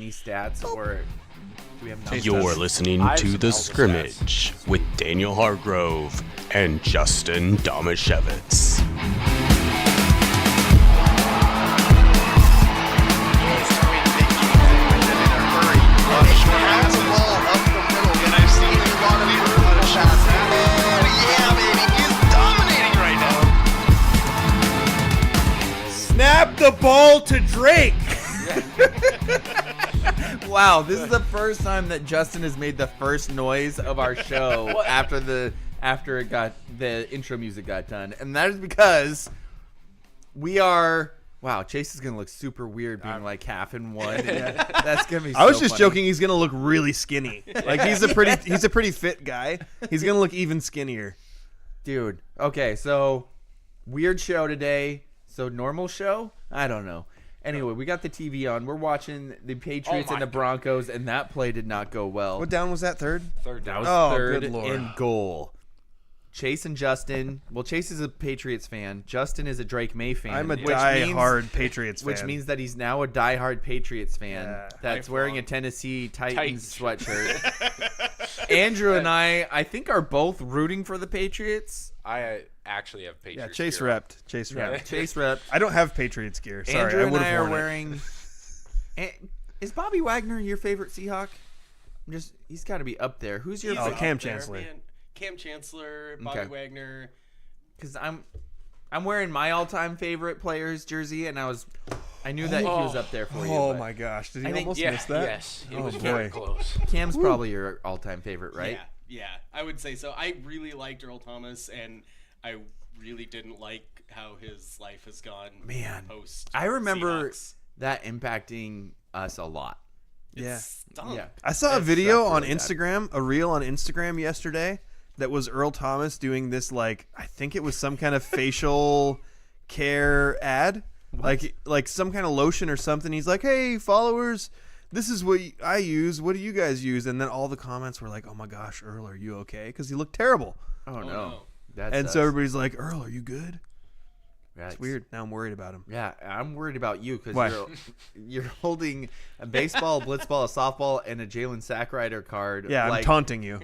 any stats or do we have numbers? You're listening to The Scrimmage with Daniel Hargrove and Justin Domashevitz. Snap the ball to Drake. Wow, this is the first time that Justin has made the first noise of our show after the intro music got done, and that is because we are. Wow, Chace is gonna look super weird being like half in one. That's gonna be. I was so just funny. joking. He's gonna look really skinny. Like he's a pretty fit guy. He's gonna look even skinnier. Dude. Okay, so weird show today. So normal show? I don't know. Anyway, we got the TV on. We're watching the Patriots and the Broncos, and that play did not go well. What down was that? Third? Third down. That was good third Lord. and goal. Chase and Justin. Well, Chase is a Patriots fan. Justin is a Drake May fan. I'm a which die-hard Patriots fan. Which means that he's now a diehard Patriots fan that's wearing a lifelong. Tennessee Titans sweatshirt. Andrew and I think, are both rooting for the Patriots. I actually have Patriots. Chase gear. repped. Chase repped. Yeah, Chase rep. I don't have Patriots gear. Sorry, Andrew I and would I have are worn wearing. And is Bobby Wagner your favorite Seahawk? He's got to be up there. Who's your? Oh, Cam Chancellor. Man. Cam Chancellor, Bobby Okay. Wagner. Because I'm wearing my all-time favorite player's jersey, and I knew that he was up there for you. Oh but my gosh! Did he I think- almost Yeah, miss that? yes. It Oh, was boy. very close. Cam's probably your all-time favorite, right? Yeah, I would say so. I really liked Earl Thomas, and I really didn't like how his life has gone. Man, post. I remember Seahawks. that impacting us a lot. Yeah. Stunk. Yeah. I saw a It video sucked on really bad. Instagram, a reel on Instagram yesterday that was Earl Thomas doing this, like, I think it was some kind of facial care ad, like some kind of lotion or something. He's like, "Hey, followers, this is what I use. What do you guys use?" And then all the comments were like, "Oh my gosh, Earl, are you okay?" Because he looked terrible. Oh, no. no. That And so sucks. everybody's like, "Earl, are you good?" Yeah, It's weird. Now I'm worried about him. Yeah, I'm worried about you Why? because you're holding a baseball, a blitzball, a softball, and a Jalen Sackrider card. Yeah, I'm taunting you.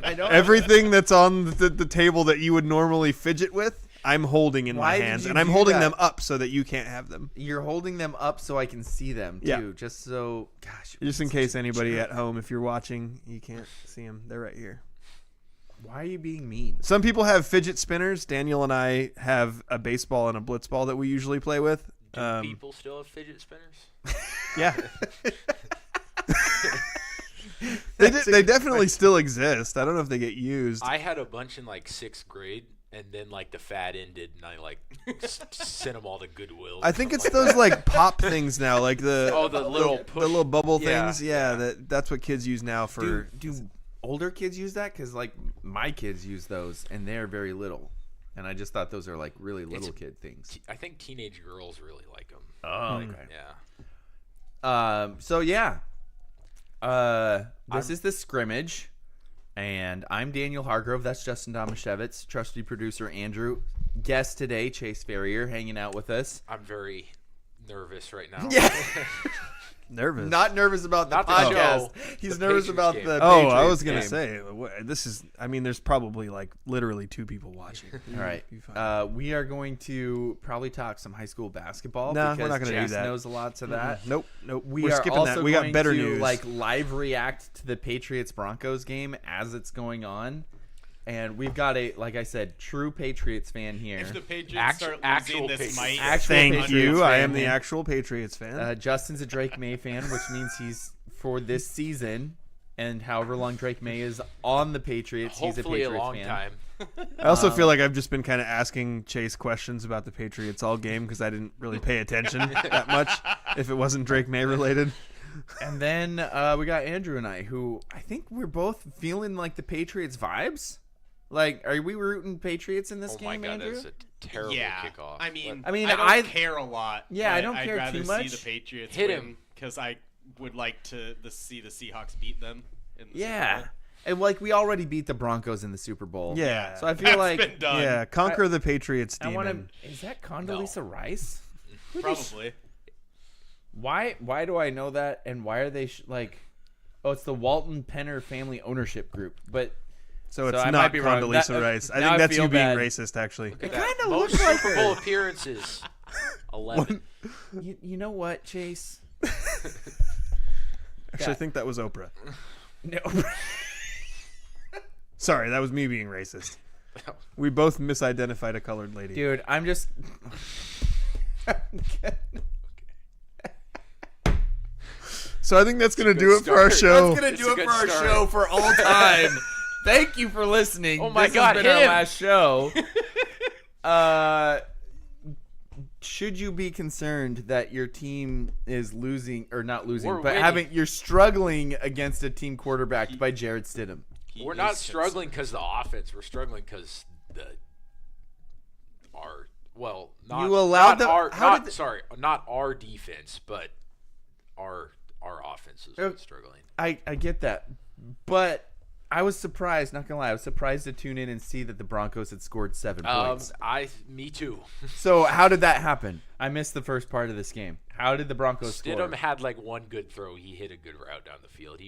I know. Everything that's on the table that you would normally fidget with, I'm holding in Why my did hands, you and I'm do holding that? them up so that you can't have them. You're holding them up so I can see them too. Yeah. Just so, gosh. Just in case anybody at home, if you're watching, you can't see them. They're right here. Why are you being mean? Some people have fidget spinners. Daniel and I have a baseball and a blitzball that we usually play with. Do people still have fidget spinners? Yeah. They definitely still exist. I don't know if they get used. I had a bunch in like 6th grade, and then like the fad ended, and I like sent them all to Goodwill. I think it's those like pop things now, like the the little the little bubble Yeah, things. Yeah, that's what kids use now for. Do older kids use that? Because like my kids use those, and they're very little. And I just thought those are like really little kid things. I think teenage girls really like them. Oh, okay. Yeah. So yeah, this is the scrimmage, and I'm Daniel Hargrove. That's Justin Domashevitz, trusty producer Andrew. Guest today, Chace Ferrier, hanging out with us. I'm very nervous right now. Yeah, Nervous. not nervous about the Not the podcast. show, He's the nervous Patriots about game. the. Oh, I Patriots was gonna game. say this is. I mean, there's probably like literally 2 people watching. All right, Be fine. we are going to probably talk some high school basketball. Nah, because we're not gonna do Chace that. knows a lot to that. Nope. We We're are skipping also that. We got going better to news. like live react to the Patriots-Broncos game as it's going on, and we've got a, like I said, true Patriots fan here. If the Patriots Actual start losing, this Patriots. might. Actual Thank Patriots you. I fan am the here. actual Patriots fan. Justin's a Drake May fan, which means he's for this season and however long Drake May is on the Patriots. Hopefully he's a a Patriots long fan. time. I also feel like I've just been kind of asking Chase questions about the Patriots all game because I didn't really pay attention that much if it wasn't Drake May related. And then we got Andrew and I, who I think we're both feeling like the Patriots vibes. Like, are we rooting Patriots in this Oh game, my god, Andrew? that's a terrible Yeah, kickoff. I mean, I mean, I don't I- care a lot. Yeah, I but don't care I'd rather too see much. the Patriots Hit win him. because I would like to see the Seahawks beat them. In the Yeah. Super Bowl. And like we already beat the Broncos in the Super Bowl. Yeah. So I feel That's like been done. Yeah, conquer the Patriots I demon. want to. Is that Condoleezza Rice? Probably. Why do I know that? And why are they like? Oh, it's the Walton Penner Family Ownership Group. But So it's I might not be wrong. Condoleezza Rice. I now think that's feel you being bad. racist, actually. Look at It kinda Most looks like Super Bowl her. appearances. 11. You know what, Chase? Actually, I think that was Oprah. No. Sorry, that was me being racist. We both misidentified a colored lady. Dude, I'm just. So I think that's going to do good it for our start. show. That's gonna It's do a it good for our start. show for all time. Thank you for listening. Oh my This God, has been our him. last show. Should you be concerned that your team is losing or not losing, We're but winning. you're struggling against a team quarterbacked by Jared Stidham? We're not struggling because the offense. We're struggling because not You allowed not them- our how not, did the- sorry, not our defense, but our offense is what's struggling. I get that, but I was surprised. Not gonna lie, I was surprised to tune in and see that the Broncos had scored 7 points. Me too. So how did that happen? I missed the first part of this game. How did the Broncos Stidham score? had like one good throw. He hit a good route down the field.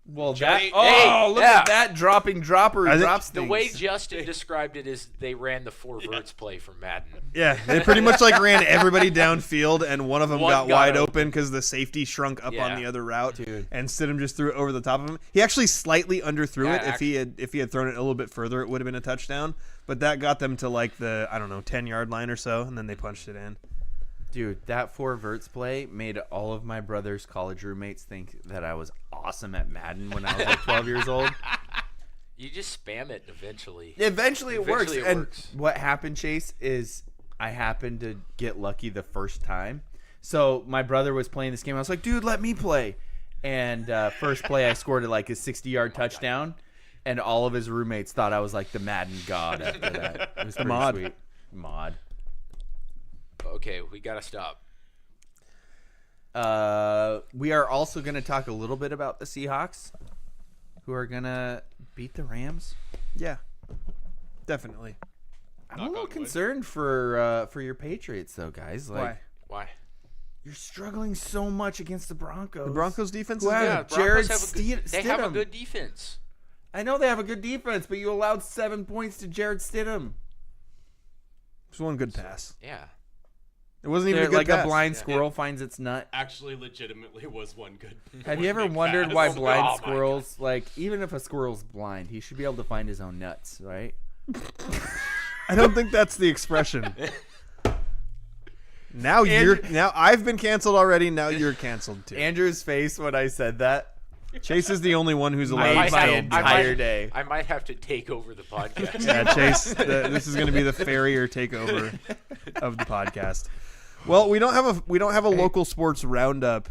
Well, Johnny- look yeah. at that dropping dropper. I think Drops The things. way Justin described it is they ran the 4 verts play from Madden. Yeah, they pretty much like ran everybody downfield, and one of them One got got wide open. open because the safety shrunk up on Yeah. the other route, Dude. and Stidham just threw it over the top of him. He actually slightly underthrew Yeah, it. If he had thrown it a little bit further, it would have been a touchdown. But that got them to like the 10-yard line or so, and then they punched it in. Dude, that 4 verts play made all of my brother's college roommates think that I was awesome at Madden when I was like 12 years old. You just spam it eventually. Eventually it works. Eventually it And works. what happened, Chase, is I happened to get lucky the first time. So my brother was playing this game. I was like, dude, let me play. And first play, I scored like a 60-yard touchdown. And all of his roommates thought I was like the Madden god after that. It was pretty mod. sweet. Mod. Okay, we gotta stop. We are also going to talk a little bit about the Seahawks, who are going to beat the Rams. Yeah, definitely. I'm Knock a little on wood. concerned for your Patriots, though, guys. Like, Why? Why? you're struggling so much against the Broncos. The Broncos defense Who is have good. Broncos Jared have a good, they have a Stidham. good defense. I know they have a good defense, but you allowed 7 points to Jared Stidham. Just one good pass. Yeah. It wasn't even a good Like pass. a blind squirrel finds its nut. Actually, legitimately was one good. Have one you ever big wondered pass. why Oh blind my squirrels, like, even if a squirrel's blind, he should be able to find his own nuts, right? I don't think that's the expression. Now I've been canceled already. Now you're canceled too. Andrew's face when I said that Chase is the only one who's allowed made to my still entire day. I might have to take over the podcast. Yeah, Chase, this is going to be the Ferrier takeover of the podcast. Well, we don't have a local sports roundup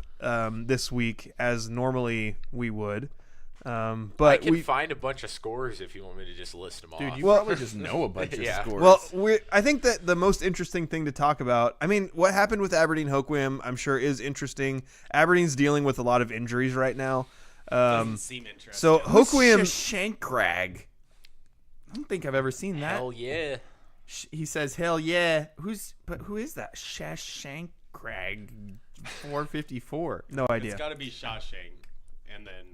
this week as normally we would. I But can we find a bunch of scores if you want me to just list them Dude, off. you Well- probably just know a bunch of Yeah. scores. I think that the most interesting thing to talk about, I mean, what happened with Aberdeen Hoquiam, I'm sure is interesting. Aberdeen's dealing with a lot of injuries right now. Doesn't seem interesting. So Hoquiam, Shankrag. I don't think I've ever seen that. Hell yeah. He says, "Hell yeah." Who is that? Shankrag 454. no idea. It's got to be Shawshank, and then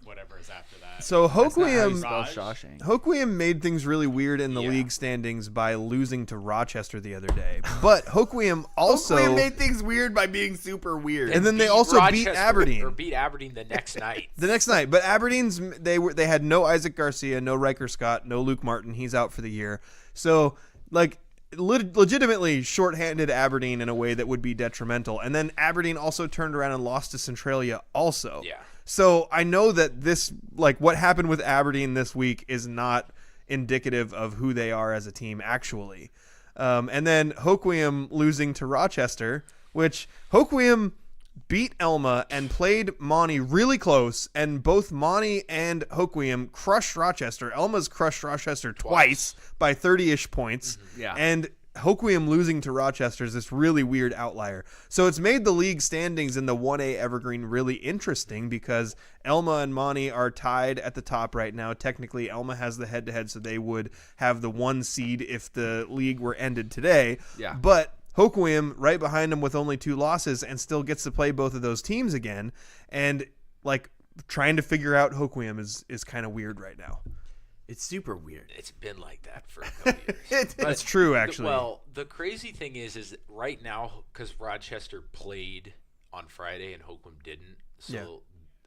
whatever is after that. So How you Hoquiam, spell Raj? Shawshank. Hoquiam made things really weird in the Yeah. league standings by losing to Rochester the other day. But Hoquiam also Hoquiam made things weird by being super weird. And then they also beat Rochester, Aberdeen. Or beat Aberdeen the next night. the next night. But Aberdeen's they had no Isaac Garcia, no Riker Scott, no Luke Martin. He's out for the year. So like legitimately shorthanded Aberdeen in a way that would be detrimental. And then Aberdeen also turned around and lost to Centralia also. Yeah. So I know that this, like what happened with Aberdeen this week, is not indicative of who they are as a team actually. And then Hoquiam losing to Rochester, which Hoquiam beat Elma and played Monty really close, and both Monty and Hoquiam crushed Rochester. Elma's crushed Rochester twice by 30-ish points. Yeah. And Hoquiam losing to Rochester is this really weird outlier. So it's made the league standings in the 1A Evergreen really interesting because Elma and Monty are tied at the top right now. Technically, Elma has the head-to-head, so they would have the 1 seed if the league were ended today. Yeah. But Hoquiam right behind him with only 2 losses and still gets to play both of those teams again. And like trying to figure out Hoquiam is kind of weird right now. It's super weird. It's been like that for a couple years. That's true, actually. The crazy thing is right now, because Rochester played on Friday and Hoquiam didn't, so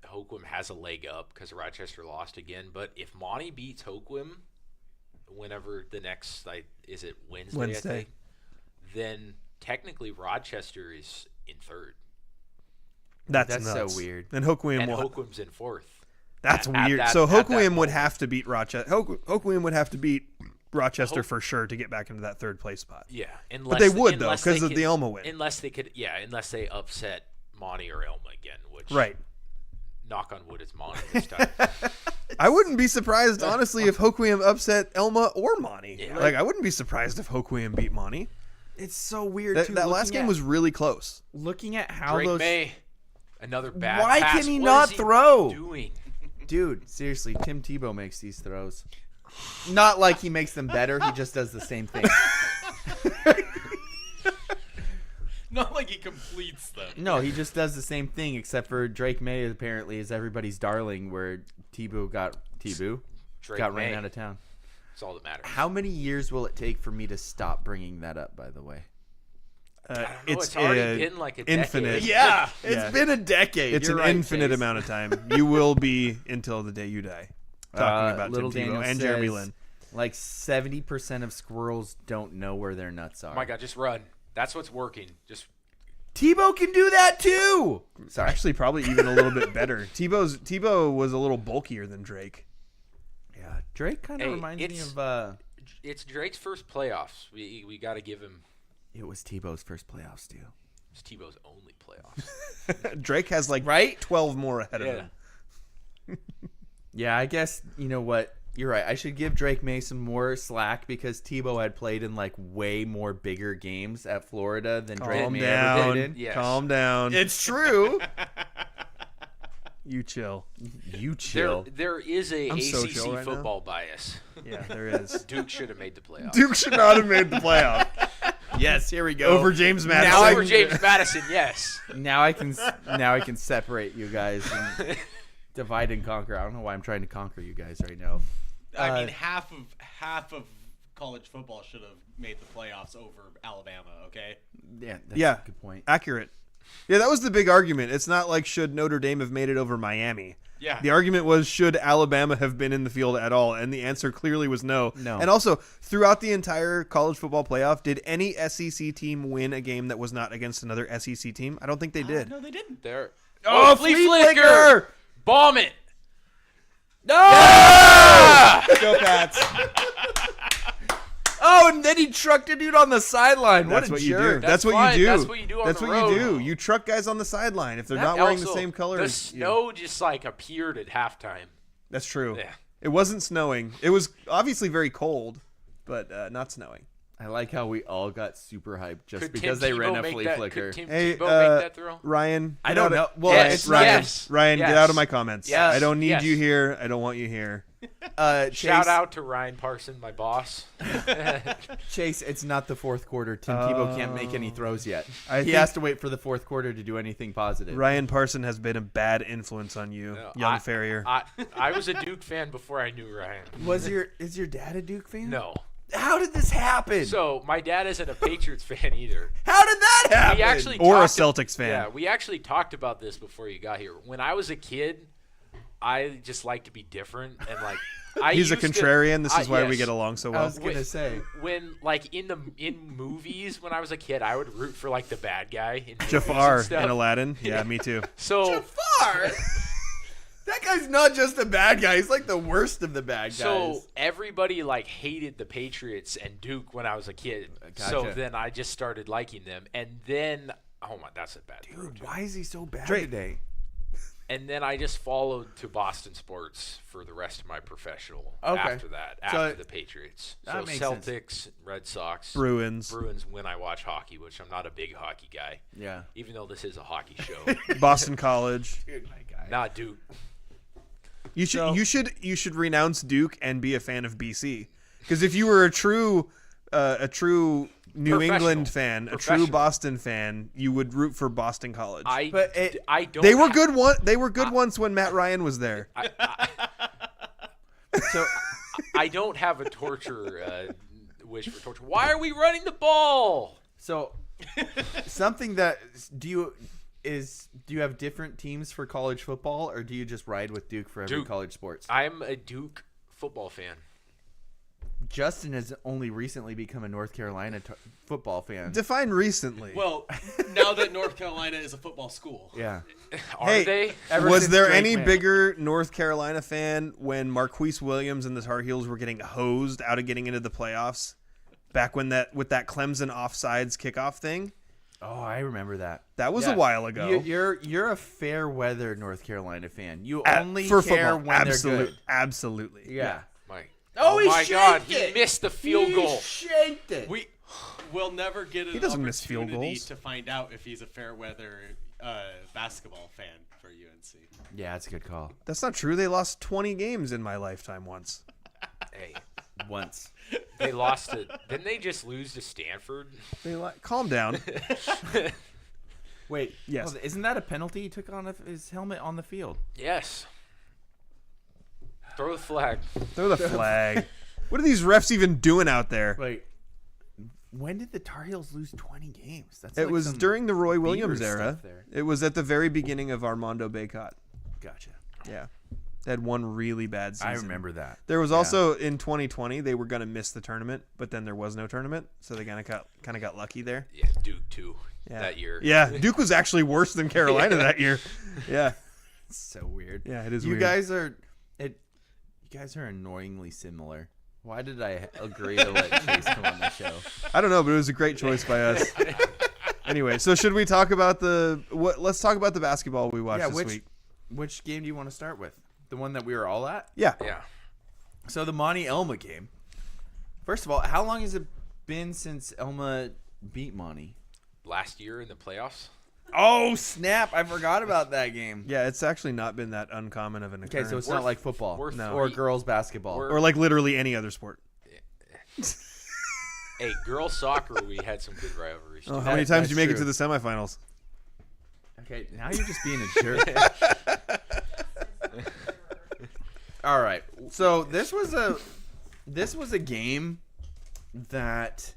Hoquiam has a leg up because Rochester lost again. But if Monty beats Hoquiam, whenever the next, is it Wednesday? I think, then technically Rochester is in 3rd. That's so weird. And Hoquiam And Hoquiam's in 4th. That's weird. So Hoquiam would have to beat Rochester. Hoquiam would have to beat Rochester for sure to get back into that 3rd place spot. Yeah, but they would though because of the Elma win. Unless they upset Monty or Elma again, which right. Knock on wood, it's Monty this time. I wouldn't be surprised honestly if Hoquiam upset Elma or Monty. Yeah. Like I wouldn't be surprised if Hoquiam beat Monty. It's so weird. That last game was really close. Looking at how Drake those. May, another bad Why pass. can he What not is he throw? Doing? Dude, seriously, Tim Tebow makes these throws. Not like he makes them better. He just does the same thing. Not like he completes them. No, he just does the same thing, except for Drake May apparently is everybody's darling, where Tebow got ran May. out of town. That's all that matters. How many years will it take for me to stop bringing that up? By the way, it's already been like a infinite. decade. yeah, it's Yeah. been a decade. It's You're an right, infinite Chace. amount of time. You will be until the day you die. Talking about Little Tim Tebow Daniel and Jeremy says, Lin. Like 70% of squirrels don't know where their nuts are. Oh my God, just run. That's what's working. Just Tebow can do that too. Sorry. Actually, probably even a little bit better. Tebow was a little bulkier than Drake. Yeah, Drake kind of reminds me of. it's Drake's first playoffs. We got to give him. It was Tebow's first playoffs too. It's Tebow's only playoffs. Drake has like Right? 12 more ahead of him. Yeah, I guess you know what. You're right. I should give Drake May some more slack because Tebow had played in like way more bigger games at Florida than Drake Calm May down. ever did. Yes. Calm down. It's true. You chill. You chill. There is a I'm so ACC chill right now. football bias. Yeah, there is. Duke should have made the playoffs. Duke should not have made the playoff Yes, here we go. over James Madison. Now Over James Madison, yes. Now I can separate you guys and divide and conquer. I don't know why I'm trying to conquer you guys right now. I mean, half of college football should have made the playoffs over Alabama. Okay. Yeah, that's Yeah. a good point. Accurate. Yeah, that was the big argument. It's not like should Notre Dame have made it over Miami. Yeah. The argument was should Alabama have been in the field at all, and the answer clearly was no. No. And also, throughout the entire college football playoff, did any SEC team win a game that was not against another SEC team? I don't think they did. No, they didn't. There. Oh, flea flea flicker! flicker! Bomb it! No! Go Pats. Oh, and then he trucked a dude on the sideline. That's what what a you jerk. do. That's what fine. you do. That's what you do on That's the what road. you do. You truck guys on the sideline if they're That not wearing the also- same color. The as you. snow just like appeared at halftime. That's true. Yeah. It wasn't snowing. It was obviously very cold, but not snowing. I like how we all got super hyped just Could because Tim they ran Tebow a make flea that- flicker. Could Tim Hey, Tebow make that throw? Ryan. I get don't out know. of- Well, Yes, it's Ryan. yes. Ryan, get Yes. out of my comments. Yes. I don't need Yes. you here. I don't want you here. Chase, Shout out to Ryan Parson, my boss. Chase. It's not the fourth quarter. Tim Tebow can't make any throws yet. I He think- has to wait for the fourth quarter to do anything positive. Ryan Parson has been a bad influence on you, young Ferrier. I was a Duke fan before I knew Ryan. Is your dad a Duke fan? No. How did this happen? So my dad isn't a Patriots fan either. How did that happen? We actually Or a talked- Celtics fan. Yeah, we actually talked about this before you got here. When I was a kid, I just like to be different and like. He's a contrarian. This is why we yes. get along so I well. was gonna say. When like in movies when I was a kid, I would root for like the bad guy in movies and Jafar stuff. in Aladdin. Yeah, me too. So Jafar. That guy's not just a bad guy. He's like the worst of the bad guys. So everybody like hated the Patriots and Duke when I was a kid. So Gotcha. then I just started liking them, and then oh my, that's a bad word. Dude, why is he so bad Drake. today? And then I just followed to Boston sports for the rest of my professional. Okay. After that, So after the Patriots, that so makes Celtics, sense. Red Sox, Bruins. when I watch hockey, which I'm not a big hockey guy. Yeah. Even though this is a hockey show, Boston College. Dude, my guy. not Duke. You should renounce Duke and be a fan of BC. Because if you were a true New England Professional. fan, a true Professional. Boston fan, you would root for Boston College. I don't. They were good They were good once when Matt Ryan was there. So I don't have a torture wish for torture. Why are we running the ball? So something that do you have different teams for college football, or do you just ride with Duke for every Duke. college sports? I'm a Duke football fan. Justin has only recently become a North Carolina football fan. Define recently. Well, now that North Carolina is a football school. Yeah. Are Hey, they? Ever was since there Drake any May. bigger North Carolina fan when Marquise Williams and the Tar Heels were getting hosed out of getting into the playoffs? Back when with that Clemson offsides kickoff thing? Oh, I remember that. That was a Yeah. while ago. You're a fair weather North Carolina fan. You At- only for care football. when they're good. Absolutely. Yeah. Mike. Oh, he my God! shanked He it. missed the field goal. Shanked it. We'll never get an doesn't miss field opportunity goals. to find out if he's a fair weather basketball fan for UNC. Yeah, that's a good call. That's not true. They lost 20 games in my lifetime once. Hey, Once. they lost to. Didn't they just lose to Stanford? Calm down. Wait. Yes. Oh, isn't that a penalty? He took on his helmet on the field. Yes. Throw the flag. Throw the flag. What are these refs even doing out there? Wait. When did the Tar Heels lose 20 games? That's It like was some during the Roy Williams Beavers era. stuff there. It was at the very beginning of Armando Bacot. Gotcha. Yeah. They had one really bad season. I remember that. There was also in 2020 they were going to miss the tournament, but then there was no tournament, so they kind of got lucky there. Yeah, Duke too. Yeah. That year. Yeah, Duke was actually worse than Carolina that year. Yeah. It's so weird. Yeah, it is You weird. You guys are annoyingly similar. Why did I agree to let Chace come on the show? I don't know, but it was a great choice by us. Anyway, so should we talk about let's talk about the basketball we watched this week. Which game do you want to start with? The one that we were all at? Yeah. Yeah. So the Monty Elma game. First of all, how long has it been since Elma beat Monty? Last year in the playoffs. Oh, snap. I forgot about that game. Yeah, it's actually not been that uncommon of an Okay, occurrence. so it's not like football we're or three- girls basketball. we're- or like literally any other sport. Hey, girls soccer, we had some good rivalries. Oh, too. how many times do you make it true. to the semifinals? Okay, now you're just being a jerk. All right. So this was a game that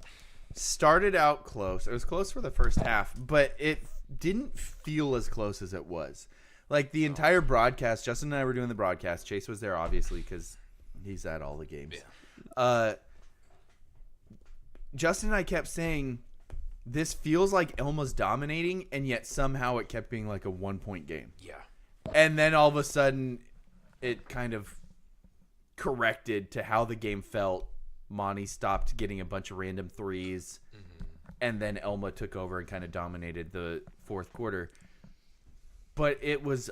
started out close. It was close for the first half, but it didn't feel as close as it was. Like the entire broadcast, Justin and I were doing the broadcast. Chace was there obviously because he's at all the games. Yeah. Justin and I kept saying this feels like Elma's dominating, and yet somehow it kept being like a 1-point game. Yeah. And then all of a sudden, it kind of corrected to how the game felt. Monty stopped getting a bunch of random threes, and then Elma took over and kind of dominated the fourth quarter. But it was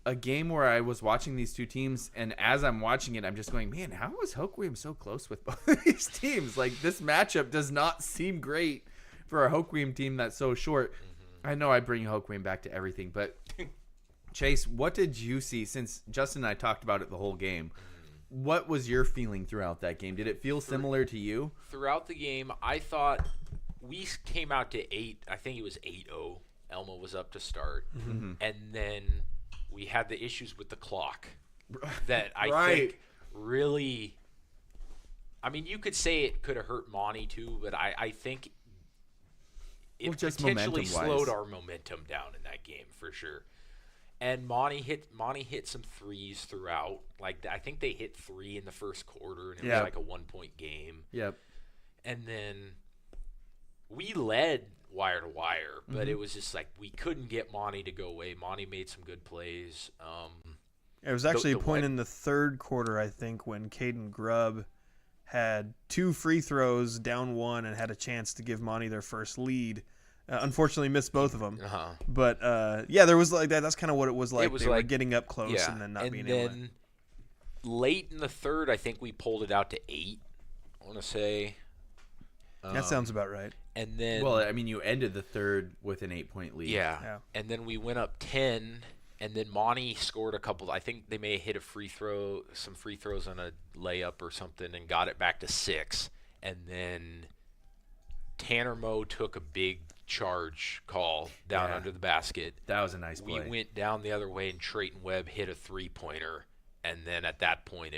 a game where I was watching these two teams, and as I'm watching it, I'm just going, man, how was Hoquiam so close with both of these teams? Like, this matchup does not seem great for a Hoquiam team that's so short. I know I bring Hoquiam back to everything, but Chace, what did you see? Since Justin and I talked about it the whole game, what was your feeling throughout that game? Did it feel similar to you? Throughout the game, I thought we came out to 8. I think it was 8-0. Elma was up to start. And then we had the issues with the clock that I think really – I mean, you could say it could have hurt Monty too, but I think it just potentially momentum-wise. slowed our momentum down in that game for sure. And Monty hit some threes throughout. Like, I think they hit 3 in the first quarter, and it Yeah. was like a 1-point game. Yep. And then we led wire to wire, but it was just like we couldn't get Monty to go away. Monty made some good plays. It was actually The a point what? in the third quarter, I think, when Caden Grubb had 2 free throws, down 1, and had a chance to give Monty their first lead. Unfortunately, missed both of them. But yeah, there was like that. That's kind of what it was like. was they were like- getting up close Yeah, and then not and being then able to. late in the third, I think we pulled it out to 8. I want to say. That sounds about right. And then Well, I mean, you ended the third with an 8-point lead. yeah, and then we went up 10, and then Monty scored a couple. I think they may have hit some free throws on a layup or something, and got it back to 6. And then Tanner Moe took a big charge call down Yeah. under the basket. That was a nice We play. went down the other way, and Trayton Webb hit a three-pointer. And then at that point,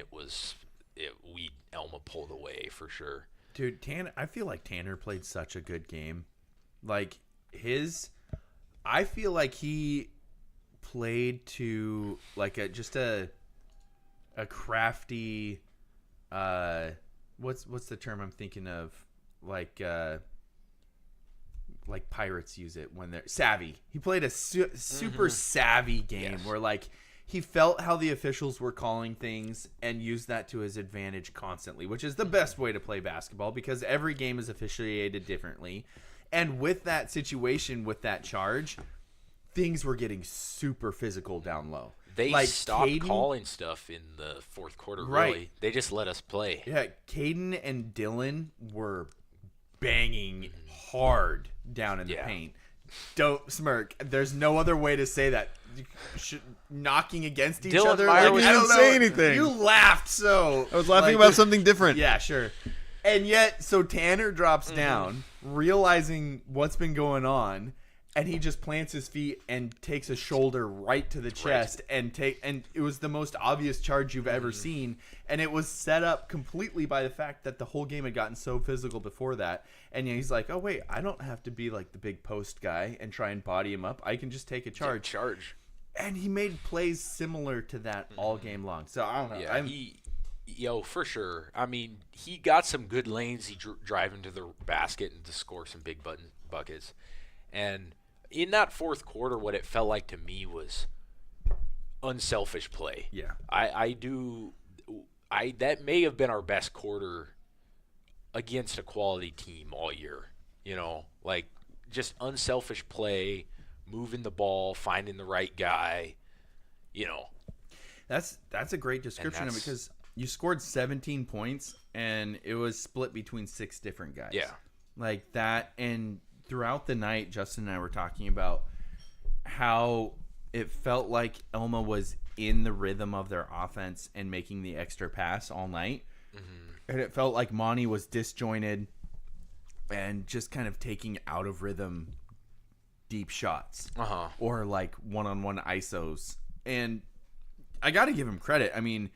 Elma pulled away for sure. Dude, I feel like Tanner played such a good game. Like I feel like he played to like a crafty, what's the term I'm thinking of? Like pirates use it when they're savvy. He played a super savvy game Yes. where like he felt how the officials were calling things and used that to his advantage constantly, which is the best way to play basketball because every game is officiated differently. And with that situation, with that charge, things were getting super physical down low. They like stopped Caden- calling stuff in the fourth quarter, Right. really. They just let us play. Yeah, Caden and Dylan were banging hard down in the Yeah. paint. Don't smirk. There's no other way to say that. Knocking against each Dylan other. Meyer Like, was- I don't didn't know. say anything. You laughed so. I was laughing like, about something different. Yeah, sure. And yet, so Tanner drops down, realizing what's been going on, and he just plants his feet and takes a shoulder right to the chest and it was the most obvious charge you've ever seen, and it was set up completely by the fact that the whole game had gotten so physical before that. And he's like, "Oh wait, I don't have to be like the big post guy and try and body him up. I can just take a charge." And he made plays similar to that all game long. So I don't know. Yeah, for sure. I mean, he got some good lanes. He drive into the basket and to score some big buckets. And in that fourth quarter, what it felt like to me was unselfish play. Yeah. That may have been our best quarter against a quality team all year. You know, like just unselfish play, moving the ball, finding the right guy. You know, That's a great description of it because you scored 17 points and it was split between 6 different guys. Yeah. Like that. And throughout the night, Justin and I were talking about how it felt like Elma was in the rhythm of their offense and making the extra pass all night. And it felt like Monty was disjointed and just kind of taking out of rhythm deep shots or like one-on-one ISOs. And I got to give him credit. I mean,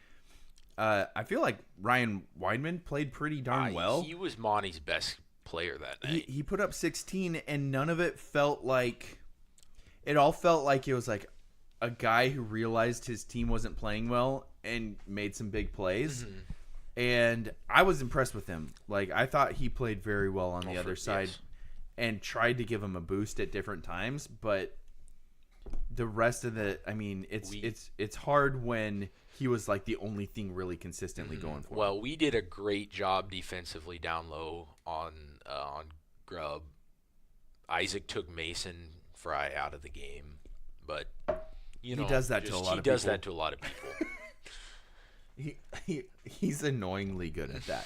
I feel like Ryan Weidman played pretty darn well. He was Monty's best player that night. He put up 16, and none of it felt like – it all felt like it was like a guy who realized his team wasn't playing well and made some big plays. And I was impressed with him. Like, I thought he played very well on the other side and tried to give him a boost at different times. But the rest of the – I mean, it's hard when he was like the only thing really consistently going for him. Well, we did a great job defensively down low on Grubb. Isaac took Mason Fry out of the game, but you know he does that to a lot of people. He does that to a lot of people. He's annoyingly good at that.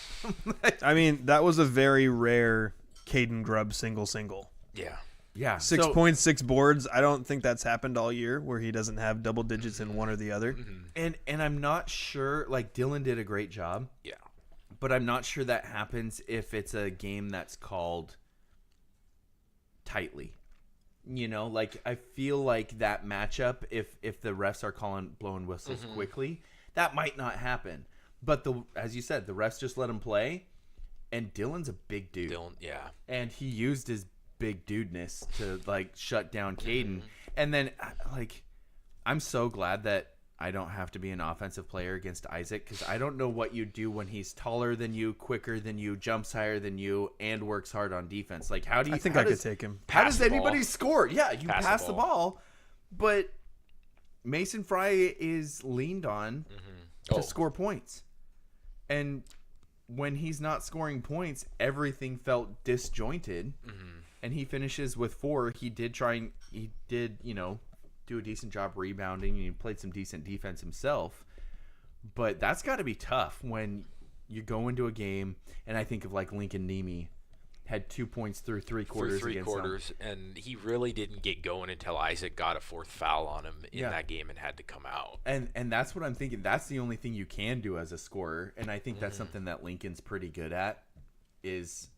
I mean, that was a very rare Caden Grubb single. Yeah. Yeah, 6 points, 6 boards. I don't think that's happened all year where he doesn't have double digits in one or the other. And I'm not sure. Like Dylan did a great job. Yeah. But I'm not sure that happens if it's a game that's called tightly. You know, like I feel like that matchup, if the refs are blowing whistles quickly, that might not happen. But as you said, the refs just let him play, and Dylan's a big dude. Yeah. And he used his big dudeness to like shut down Caden. And then like I'm so glad that I don't have to be an offensive player against Isaac, because I don't know what you do when he's taller than you, quicker than you, jumps higher than you, and works hard on defense. Like how do you? I think I could take him. How Pass does the anybody ball. score? Yeah, you Pass the pass the ball, but Mason Fry is leaned on to score points, and when he's not scoring points, everything felt disjointed. And he finishes with 4. He did do a decent job rebounding, and he played some decent defense himself. But that's got to be tough when you go into a game, and I think of like Lincoln Nemi had 2 points through 3 quarters. And he really didn't get going until Isaac got a 4th foul on him in that game and had to come out. And that's what I'm thinking. That's the only thing you can do as a scorer, and I think that's something that Lincoln's pretty good at. Is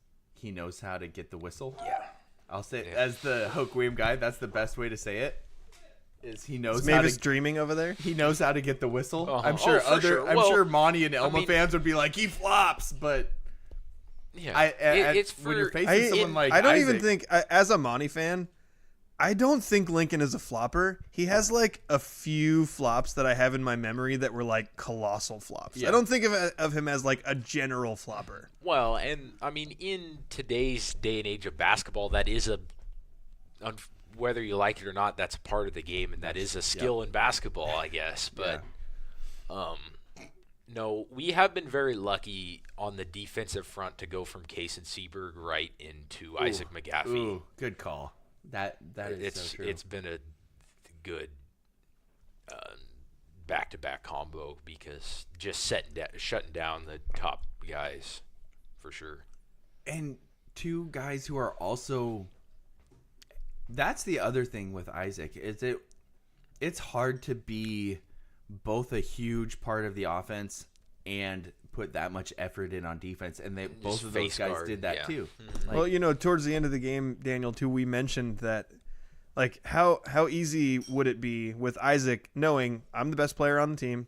he knows how to get the whistle. Yeah. I'll say as the Hoquiam guy, that's the best way to say it. Is he knows Is how Mavis to dreaming over there? he knows how to get the whistle. Uh-huh. I'm sure Oh, for sure. I'm Well, sure Monty and Elma mean- fans would be like, he flops, but Yeah. It's for when you're facing someone like I don't Isaac, even think, as a Monty fan, I don't think Lincoln is a flopper. He has like a few flops that I have in my memory that were like colossal flops. Yeah. I don't think of him as like a general flopper. Well, and I mean, in today's day and age of basketball, that is whether you like it or not, that's a part of the game, and that is a skill in basketball, I guess. But no, we have been very lucky on the defensive front to go from Chace and Seaberg right into Isaac McGaffey. Ooh, good call. That is so true. It's been a good back-to-back combo because just shutting down the top guys for sure. And two guys who are also. That's the other thing with Isaac. It's hard to be both a huge part of the offense and put that much effort in on defense, and both of those face guys guard, did that yeah. too. Well, towards the end of the game, Daniel, too, we mentioned that, like, how easy would it be with Isaac knowing I'm the best player on the team,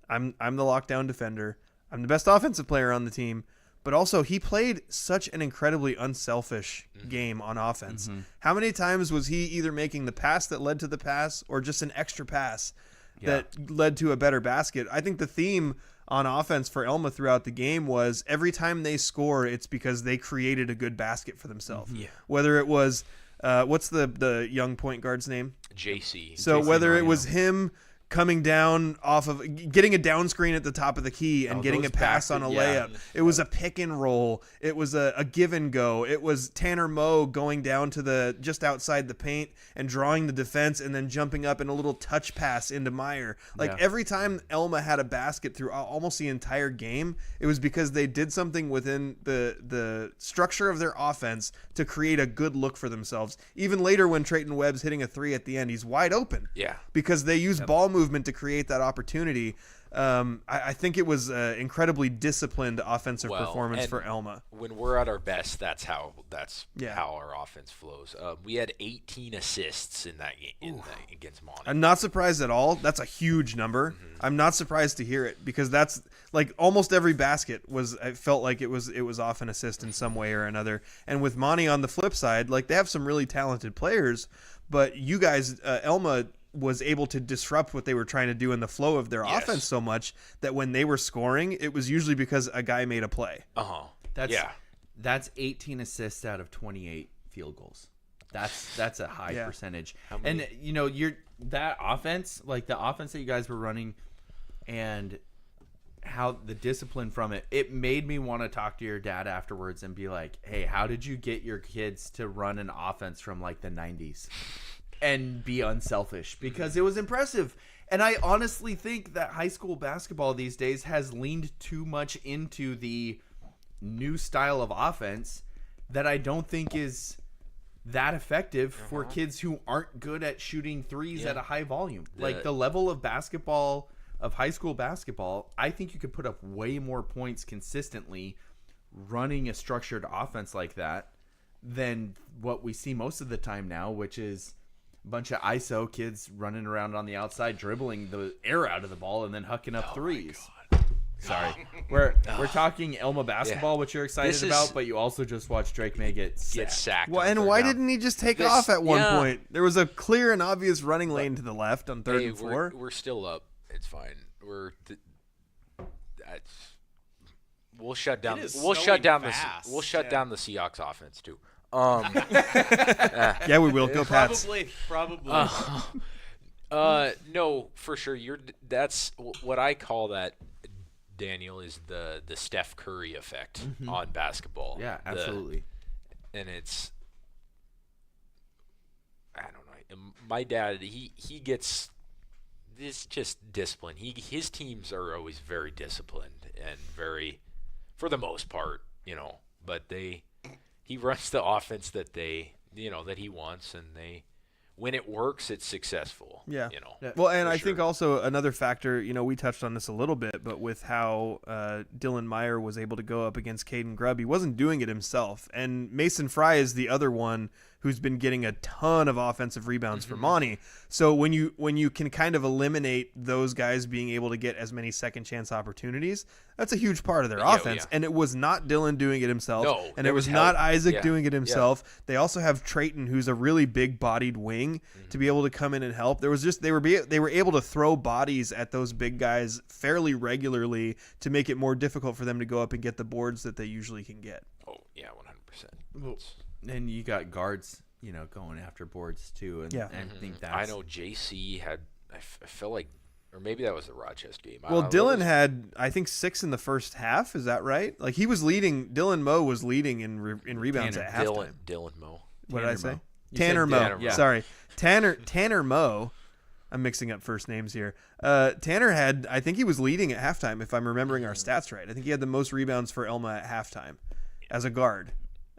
I'm the lockdown defender, I'm the best offensive player on the team, but also he played such an incredibly unselfish game on offense. How many times was he either making the pass that led to the pass or just an extra pass that led to a better basket? I think the theme on offense for Elma throughout the game was every time they score, it's because they created a good basket for themselves. Yeah. Whether it was, what's the young point guard's name? JC. So JC whether it Marino. was him coming down off of getting a down screen at the top of the key and getting a those pass on a layup. It was a pick and roll. It was a give and go. It was Tanner Moe going down to the just outside the paint and drawing the defense and then jumping up in a little touch pass into Meyer. Like every time Elma had a basket through almost the entire game, it was because they did something within the structure of their offense to create a good look for themselves. Even later when Trayton Webb's hitting a three at the end, he's wide open. Yeah. Because they use ball movement to create that opportunity. I think it was incredibly disciplined offensive performance and for Elma. When we're at our best, that's how Yeah. how our offense flows. We had 18 assists in that game against Monty. I'm not surprised at all. That's a huge number. I'm not surprised to hear it because that's like almost every basket I felt like it was off an assist in some way or another. And with Monty on the flip side, like they have some really talented players, but you guys, Elma was able to disrupt what they were trying to do in the flow of their offense so much that when they were scoring, it was usually because a guy made a play. That's 18 assists out of 28 field goals. That's a high percentage. And that offense, like the offense that you guys were running and how the discipline from it made me want to talk to your dad afterwards and be like, hey, how did you get your kids to run an offense from like the 90s and be unselfish? Because it was impressive. And I honestly think that high school basketball these days has leaned too much into the new style of offense that I don't think is that effective for kids who aren't good at shooting threes at a high volume. Like the level of basketball, of high school basketball, I think you could put up way more points consistently running a structured offense like that than what we see most of the time now, which is a bunch of ISO kids running around on the outside, dribbling the air out of the ball and then hucking up threes. Sorry. We're talking Elma basketball, which you're excited about, but you also just watched Drake May get sacked. Well, and why didn't he just take off at one point? There was a clear and obvious running lane to the left on third and four. We're still up. It's fine. We'll shut down. We'll shut down the Seahawks offense too. Yeah, we will. Go Pats. Probably. No, for sure. That's what I call that, Daniel, is the Steph Curry effect on basketball. Yeah, absolutely. And it's, I don't know. My dad, he gets this just discipline. His teams are always very disciplined and very, for the most part, but he runs the offense that that he wants, and when it works, it's successful. Yeah. You know. Well, and for I think sure. also another factor, we touched on this a little bit, but with how Dylan Meyer was able to go up against Caden Grubb, he wasn't doing it himself. And Mason Fry is the other one who's been getting a ton of offensive rebounds for Monty. So when you can kind of eliminate those guys being able to get as many second chance opportunities, that's a huge part of their offense. Yeah. And it was not Dylan doing it himself, No, and there it was was not help. Isaac Yeah. doing it himself. They also have Trayton, who's a really big-bodied wing, to be able to come in and help. There was just they were able to throw bodies at those big guys fairly regularly to make it more difficult for them to go up and get the boards that they usually can get. Oh yeah, 100%. And you got guards, going after boards too. And Yeah. I think that's. I know JC had. I feel like, or maybe that was the Rochester game. Well, Dylan had, I think, 6 in the first half. Is that right? Like he was leading. Dylan Moe was leading in rebounds Tanner. at halftime. Dylan Moe. What did I Tanner say? Moe. You Tanner said Moe. Tanner Moe. Sorry, Tanner Moe. I'm mixing up first names here. Tanner had, I think he was leading at halftime, if I'm remembering our stats right. I think he had the most rebounds for Elma at halftime as a guard.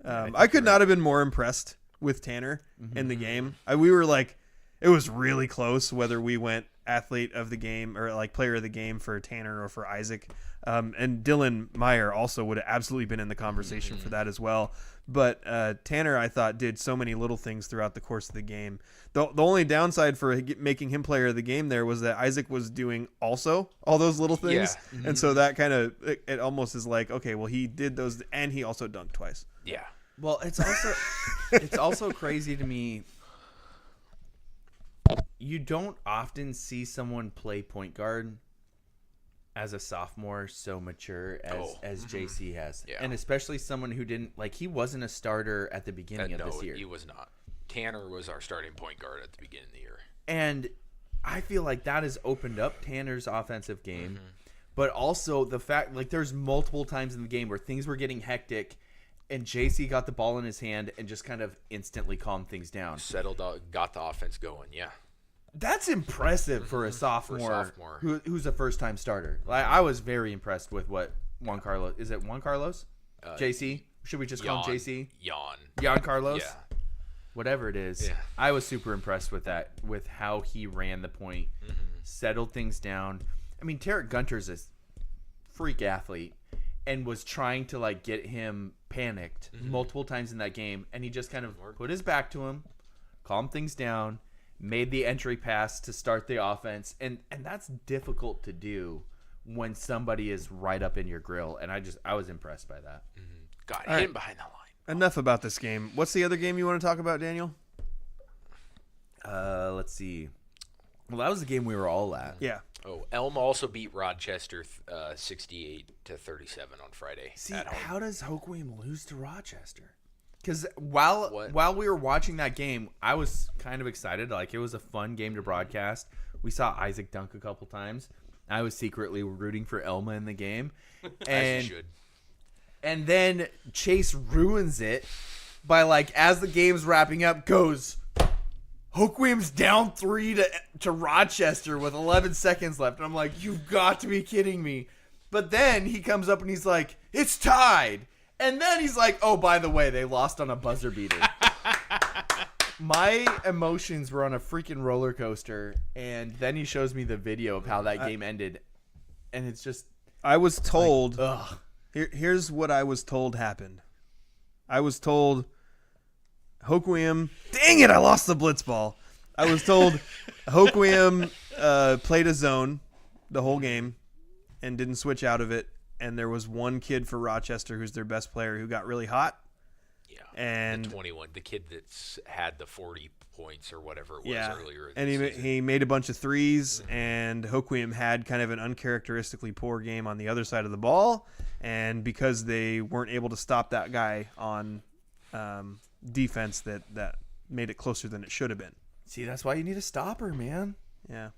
I could not have been more impressed with Tanner in the game. We were like, it was really close whether we went athlete of the game or like player of the game for Tanner or for Isaac. And Dylan Meyer also would have absolutely been in the conversation for that as well. But Tanner, I thought, did so many little things throughout the course of the game. The only downside for making him player of the game there was that Isaac was doing also all those little things. Yeah. And so that kind of, it almost is like, okay, well, he did those and he also dunked twice. Yeah. Well, it's also crazy to me. You don't often see someone play point guard as a sophomore so mature as JC has. Yeah. And especially someone who didn't, he wasn't a starter at the beginning of No, this year. he was not. Tanner was our starting point guard at the beginning of the year. And I feel like that has opened up Tanner's offensive game. But also the fact, there's multiple times in the game where things were getting hectic and JC got the ball in his hand and just kind of instantly calmed things down. Settled out, got the offense going. Yeah. That's impressive for a sophomore, who's a first-time starter. I was very impressed with what Juan Carlos. Is it Juan Carlos? JC? Should we just call him JC? Jan Carlos? Yeah. Whatever it is. Yeah. I was super impressed with that, with how he ran the point, settled things down. I mean, Tarek Gunter's a freak athlete and was trying to, get him panicked multiple times in that game, and he just kind of put his back to him, calmed things down, made the entry pass to start the offense, and that's difficult to do when somebody is right up in your grill, and I was impressed by that. Got him behind the line. Enough about this game. What's the other game you want to talk about, Daniel? Let's see. Well, that was the game we were all at. Yeah. Oh, Elma also beat Rochester 68-37 on Friday. See, at home. how does Hoquiam lose to Rochester? Because while we were watching that game, I was kind of excited. It was a fun game to broadcast. We saw Isaac dunk a couple times. I was secretly rooting for Elma in the game. As you should. And then Chace ruins it by, as the game's wrapping up, goes, Hoquiam's down 3 to Rochester with 11 seconds left. And I'm like, you've got to be kidding me. But then he comes up and he's like, it's tied. And then he's like, oh, by the way, they lost on a buzzer beater. My emotions were on a freaking roller coaster. And then he shows me the video of how that game ended. And it's just... I was told... ugh. Here's what I was told happened. I was told Hoquiam... Dang it, I lost the blitz ball. I was told Hoquiam played a zone the whole game and didn't switch out of it. And there was one kid for Rochester who's their best player who got really hot. Yeah. And the 21, the kid that's had the 40 points or whatever it was earlier. And he made a bunch of threes, and Hoquiam had kind of an uncharacteristically poor game on the other side of the ball. And because they weren't able to stop that guy on defense, that made it closer than it should have been. See, that's why you need a stopper, man. Yeah.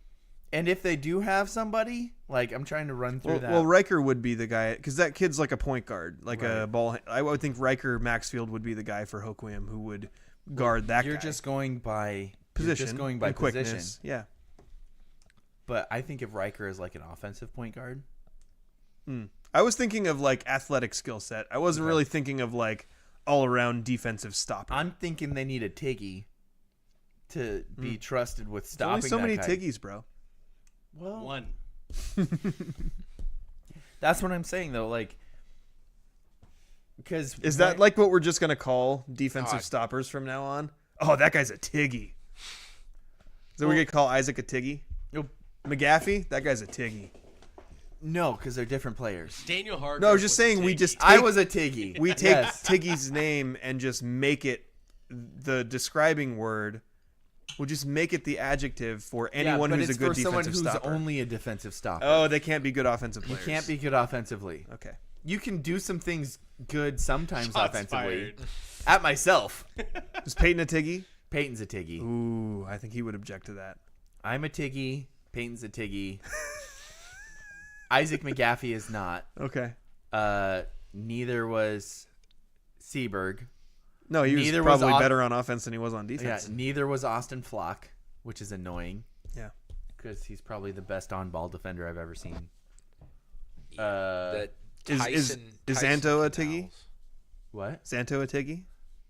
And if they do have somebody, I'm trying to run through that. Well, Riker would be the guy, because that kid's like a point guard, a ball. I would think Riker Maxfield would be the guy for Hoquiam who would guard that guy. You're just going by position, You're just going by and quickness. position. Yeah. But I think if Riker is an offensive point guard. I was thinking of athletic skill set. I wasn't really thinking of all around defensive stopper. I'm thinking they need a Tiggy. to be trusted with There's stopping only so that many guy. Tiggies, bro. Well, One. that's what I'm saying though. Like, because Is that like what we're just gonna call defensive God. stoppers from now on? Oh, that guy's a Tiggy. Is that what we're gonna call Isaac a Tiggy? Nope. McGaffey, that guy's a Tiggy. No, because they're different players. Daniel Hargrove. No, I was just was a saying we Tiggy. just I take, was a Tiggy. we take Yes. Tiggy's name and just make it the describing word. We'll just make it the adjective for anyone but who's a it's good for someone defensive who's stopper. only a defensive stopper. Oh, they can't be good offensive You players. can't be good offensively. Okay. You can do some things good sometimes Shots offensively. fired. At myself. Is Peyton a Tiggy? Peyton's a Tiggy. Ooh, I think he would object to that. I'm a Tiggy. Peyton's a Tiggy. Isaac McGaffey is not. Okay. Neither was Seaberg. No, he was Neither was probably Aust- better on offense than he was on Yeah, defense. neither was Austin Flock, which is annoying Yeah. because he's probably the best on-ball defender I've ever seen. That Is Tyson Xanto a Canals. Tiggy? What? Santo a Tiggy?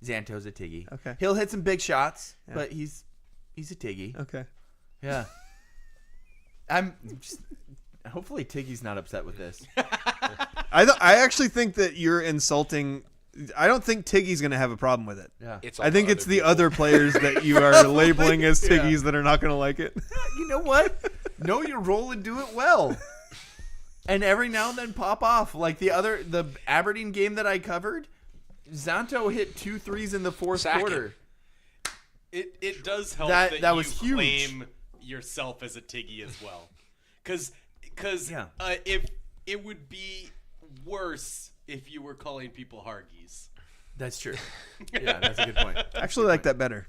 Xanto's a Tiggy. Okay. He'll hit some big shots, Yeah. but he's a Tiggy. Okay. Yeah. I'm just. Hopefully, Tiggy's not upset with this. I actually think that you're insulting. I don't think Tiggy's going to have a problem with it. Yeah. It's I all think the it's the people. other players that you are labeling as Tiggies that are not going to like it. You know what? Know your role and do it well. And every now and then pop off. Like the Aberdeen game that I covered, Xanto hit 2 threes in the fourth Sack it. quarter. It does help That that, was you huge. claim yourself as a Tiggy as well, because Yeah. if it would be worse if you were calling people Hargies. That's true. Yeah, that's a good point. I actually like that better.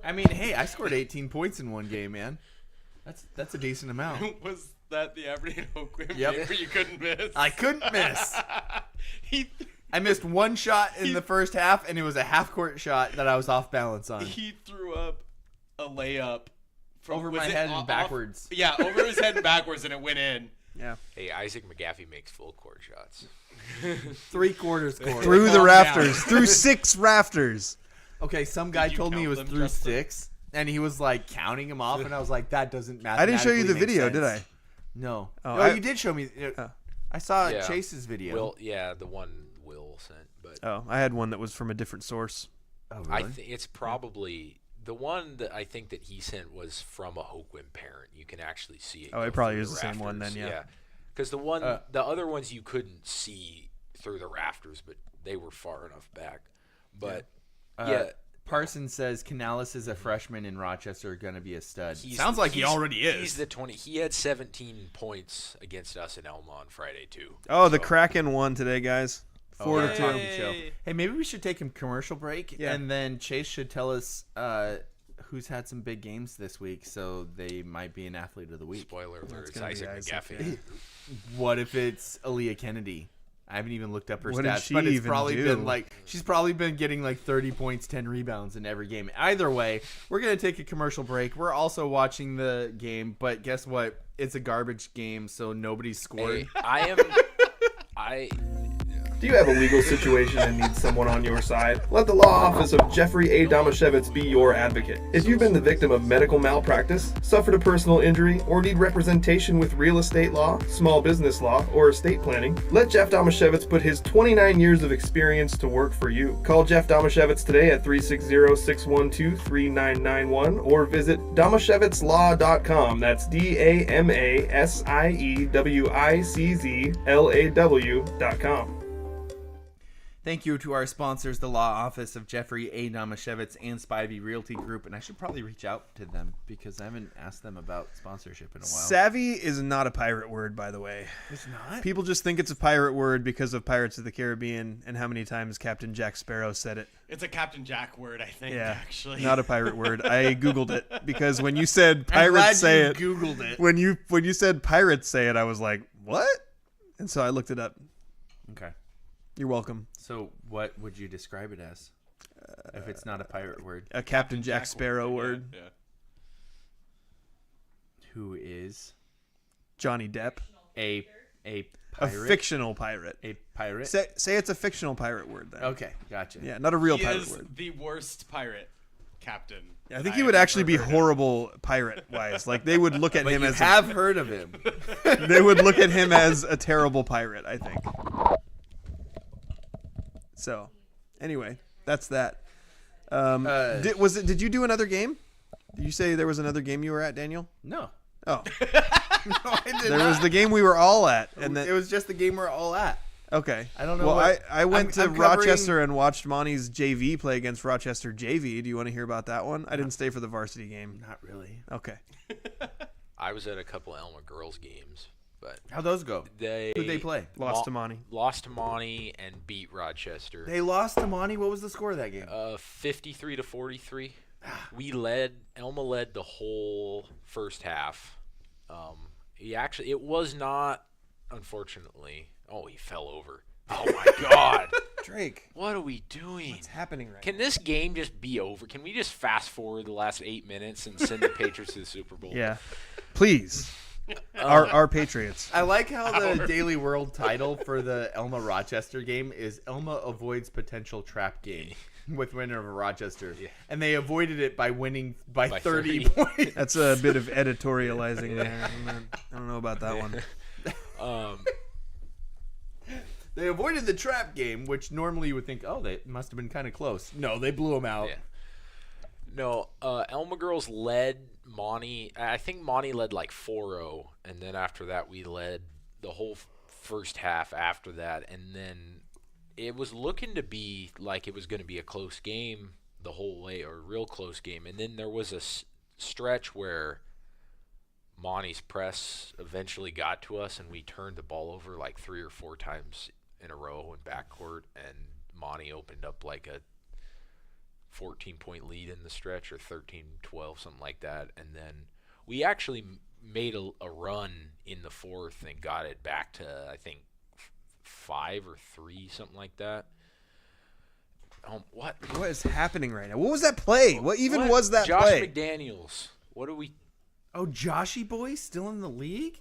I mean, hey, I scored 18 points in one game, man. That's a decent amount. Was that the Aberdeen Oakland Yep. game where you couldn't miss? I couldn't miss. he I missed one shot in the first half, and it was a half-court shot that I was off balance on. he threw up a layup from, Over was my it head and off- backwards. Yeah, over his head and backwards, and it went in. Yeah. Hey, Isaac McGaffey makes full court shots. 3/4 score. Through the Calm rafters. down. Through 6 rafters. Okay, some guy Did you told me he count was them, through Justin? 6, and he was like counting them off, and I was like, that doesn't matter. I didn't show you the video, did I? No. Oh, Oh, I- you did show me. Oh. I saw Yeah. Chase's video. The one Will sent, but Oh, I had one that was from a different source. Oh, I really? think it's probably the one that I think that he sent was from a Hoquim parent. You can actually see it. Oh, it go probably through is the same one then, yeah. Because the other ones you couldn't see through the rafters, but they were far enough back. But yeah, Parsons says Canales is a freshman in Rochester, going to be a stud. he's- Sounds like he he's- already is. He's the 20. He had 17 points against us in Elma on Friday too. Oh, the Kraken won today, guys. 4 Our to 2. talking show. Hey, maybe we should take a commercial break, Yeah. and then Chase should tell us who's had some big games this week, so they might be an athlete of the week. Spoiler alert: it's gonna be Isaac Isaac, McGaffey. yeah. What if it's Aaliyah Kennedy? I haven't even looked up her What did stats, she but it's even probably do? been like she's probably been getting like 30 points, 10 rebounds in every game. Either way, we're gonna take a commercial break. We're also watching the game, but guess what? It's a garbage game, so nobody's scored. Hey, I Do you have a legal situation and need someone on your side? Let the law office of Jeffrey A. Damashevitz be your advocate. If you've been the victim of medical malpractice, suffered a personal injury, or need representation with real estate law, small business law, or estate planning, let Jeff Damashevitz put his 29 years of experience to work for you. Call Jeff Damashevitz today at 360-612-3991 or visit damashevitzlaw.com. That's DAMASIEWICZLAW.com. Thank you to our sponsors, the law office of Jeffrey A. Damashevitz and Spivey Realty Group, and I should probably reach out to them because I haven't asked them about sponsorship in a while. Savvy is not a pirate word, by the way. It's not. People just think it's a pirate word because of Pirates of the Caribbean and how many times Captain Jack Sparrow said it. It's a Captain Jack word, I think. Yeah, actually, not a pirate word. I googled it because when you said I'm glad pirates say you it, Googled it. when you said pirates say it, I was like, what? And so I looked it up. Okay. You're welcome. So what would you describe it as if it's not a pirate word? A Captain Jack Sparrow word. Yeah. Who is Johnny Depp. a A pirate? fictional pirate. A pirate? Say it's a fictional pirate word then. Okay, gotcha. Yeah, not a real He pirate is word. the worst pirate. captain. I think he would actually be horrible pirate-wise. Like they would look at But him you as have heard of him. they would look at him as a terrible pirate. I think. So, anyway, that's that. Did you do another game? Did you say there was another game you were at, Daniel? No. Oh, No, I did there not. was the game we were all at, and then It was just the game we're all at. okay. I don't know Well, what- I went to I'm covering- Rochester and watched Monty's JV play against Rochester JV. Do you want to hear about that one? I didn't stay for the varsity game. Not really. Okay. I was at a couple Elma girls games, but How'd those go? Who'd they play? Lost to Monty. Lost to Monty and beat Rochester. They lost to Monty. What was the score of that game? 53 to 43. Elma led the whole first half. It was not, unfortunately. Oh, he fell over. Oh my God. Drake, What are we doing? what's happening right Can this game just be over? Can we just fast forward the last 8 minutes and send the Patriots to the Super Bowl? now? Yeah. Please. Our Patriots. I like how the Daily World title for the Elma Rochester game is Elma avoids potential trap game with winner of Rochester. Yeah. And they avoided it by winning by 30 30. points. That's a bit of editorializing there. I don't know about that one. They avoided the trap game, which normally you would think, oh, they must have been kind of close. No, they blew them out. Yeah. No, Elma girls led Monty. I think Monty led like 4-0, and then after that we led the whole first half after that, and then it was looking to be like it was going to be a close game the whole way, or a real close game, and then there was a stretch where Monty's press eventually got to us, and we turned the ball over like 3 or 4 times in a row in backcourt, and Monty opened up like a 14-point lead in the stretch, or 13-12, something like that. And then we actually made a run in the fourth and got it back to, I think, 5 or 3, something like that. What What is happening right now? What was that play? What even was that Josh play? McDaniels. What do we? Oh, Joshy boy still in the league?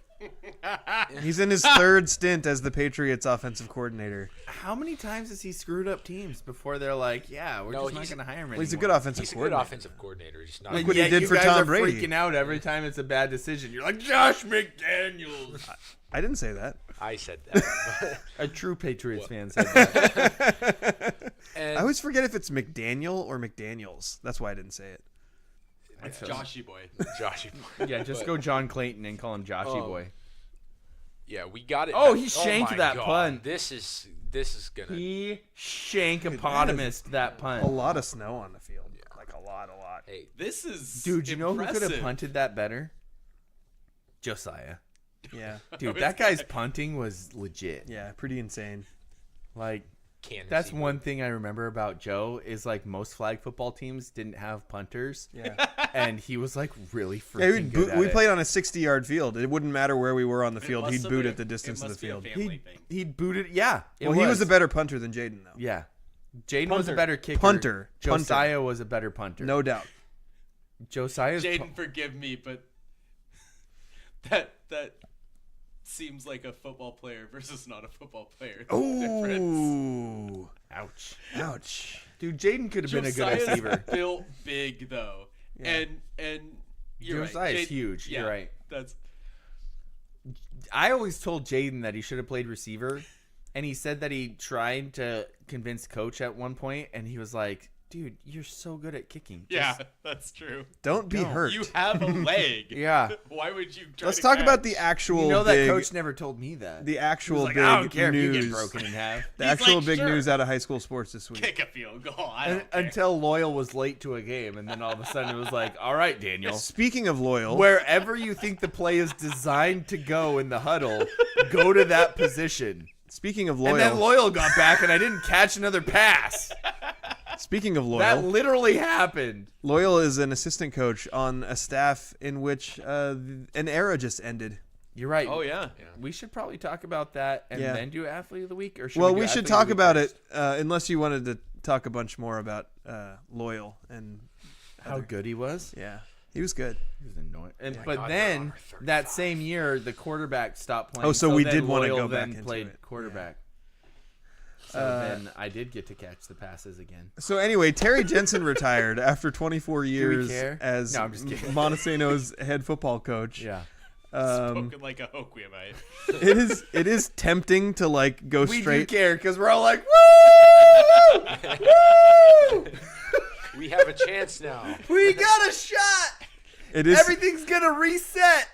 He's in his third stint as the Patriots offensive coordinator. How many times has he screwed up teams before they're like, yeah, we're No, just not he's- going to hire him anymore? Well, he's a good offensive He's a good coordinator. offensive coordinator. He's not. And what he yet did you for guys Tom are Brady. freaking out every time it's a bad decision. You're like, Josh McDaniels. I didn't say that. I said that. A true Patriots fan said that. And I always forget if it's McDaniel or McDaniels. That's why I didn't say it. It's Joshy boy. Joshy. Yeah, just But- go John Clayton and call him Joshy Oh. boy. Yeah, we got it. Oh, back. he shanked my that God. punt. This is gonna. He shankopotamus that A punt. lot of snow on the field. Like a lot. Hey, This is Dude, you know who could have impressive. punted that better? Josiah. Yeah. Dude, that guy's punting was legit. Yeah, pretty insane. Like, Kansas that's City. one thing I remember about Joe is like most flag football teams didn't have punters. Yeah. And he was like really Yeah, freaking good at we it. played on a 60-yard field. It wouldn't matter where we were on the It field. must He'd have boot been at the a- distance it of the must be a field. family thing. He'd booted. Yeah. Well, he was a better punter than Jaden, though. Yeah. Jaden was a Punter. better kicker. Punter. Josiah was a better punter. No doubt. Josiah's Jaden, forgive me, but that seems like a football player versus not a football player. There's a difference. Ooh. ouch. Ouch. Dude, Jaden could have been a good Josiah's receiver. built big though, Yeah. and you're Josiah's right. huge. Yeah, You're right. That's I always told Jaden that he should have played receiver, and he said that he tried to convince coach at one point, and he was like, "Dude, you're so good at kicking." yeah, that's true. Don't be hurt. You have a leg. Yeah. Why would you? Try Let's to talk catch? about the actual You know that big, coach never told me that. the He actual was like, big I don't care news. if you get broken in half. The He's actual like, big sure. news out of high school sports this week. kick a field goal. I don't care. Until Loyal was late to a game, and then all of a sudden it was like, "All right, Daniel, Speaking of loyal, wherever you think the play is designed to go in the huddle, go to that position." speaking of And then loyal, Loyal got back, and I didn't catch another pass. speaking of That loyal, literally happened. Loyal is an assistant coach on a staff in which an era just ended. You're right. Oh yeah. We should probably talk about that and Yeah. then do Athlete of the Week. Or should Well, do we should Athlete talk of the Week about first? it unless you wanted to talk a bunch more about Loyal and How good he was. yeah, he was good. He was annoying. And, my but God, then they're over that 35. same year, the quarterback stopped playing. Oh, so we then did wanna Loyal go back then into played it. quarterback. So then I did get to catch the passes again. So anyway, Terry Jensen retired after 24 years care? as No, I'm just kidding. Montesano's head football coach. Yeah. Spoken like a Hoquiamite. It is tempting to like go We straight. do care because we're all like, woo! Woo! We have a chance now. We got a shot. It is. Everything's going to reset.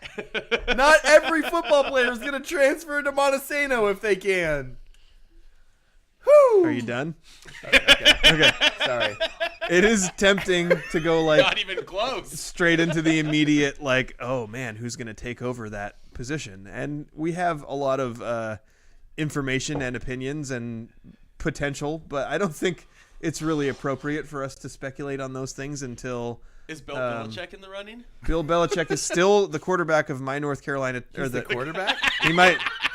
Not every football player is going to transfer to Montesano if they can. Whew. Are you done? Okay. Sorry. It is tempting to go like Not even close. straight into the immediate like, oh man, who's going to take over that position? And we have a lot of information and opinions and potential, but I don't think it's really appropriate for us to speculate on those things until Is Bill Belichick in the running? Bill Belichick is still the quarterback of my North Carolina. Or The quarterback? He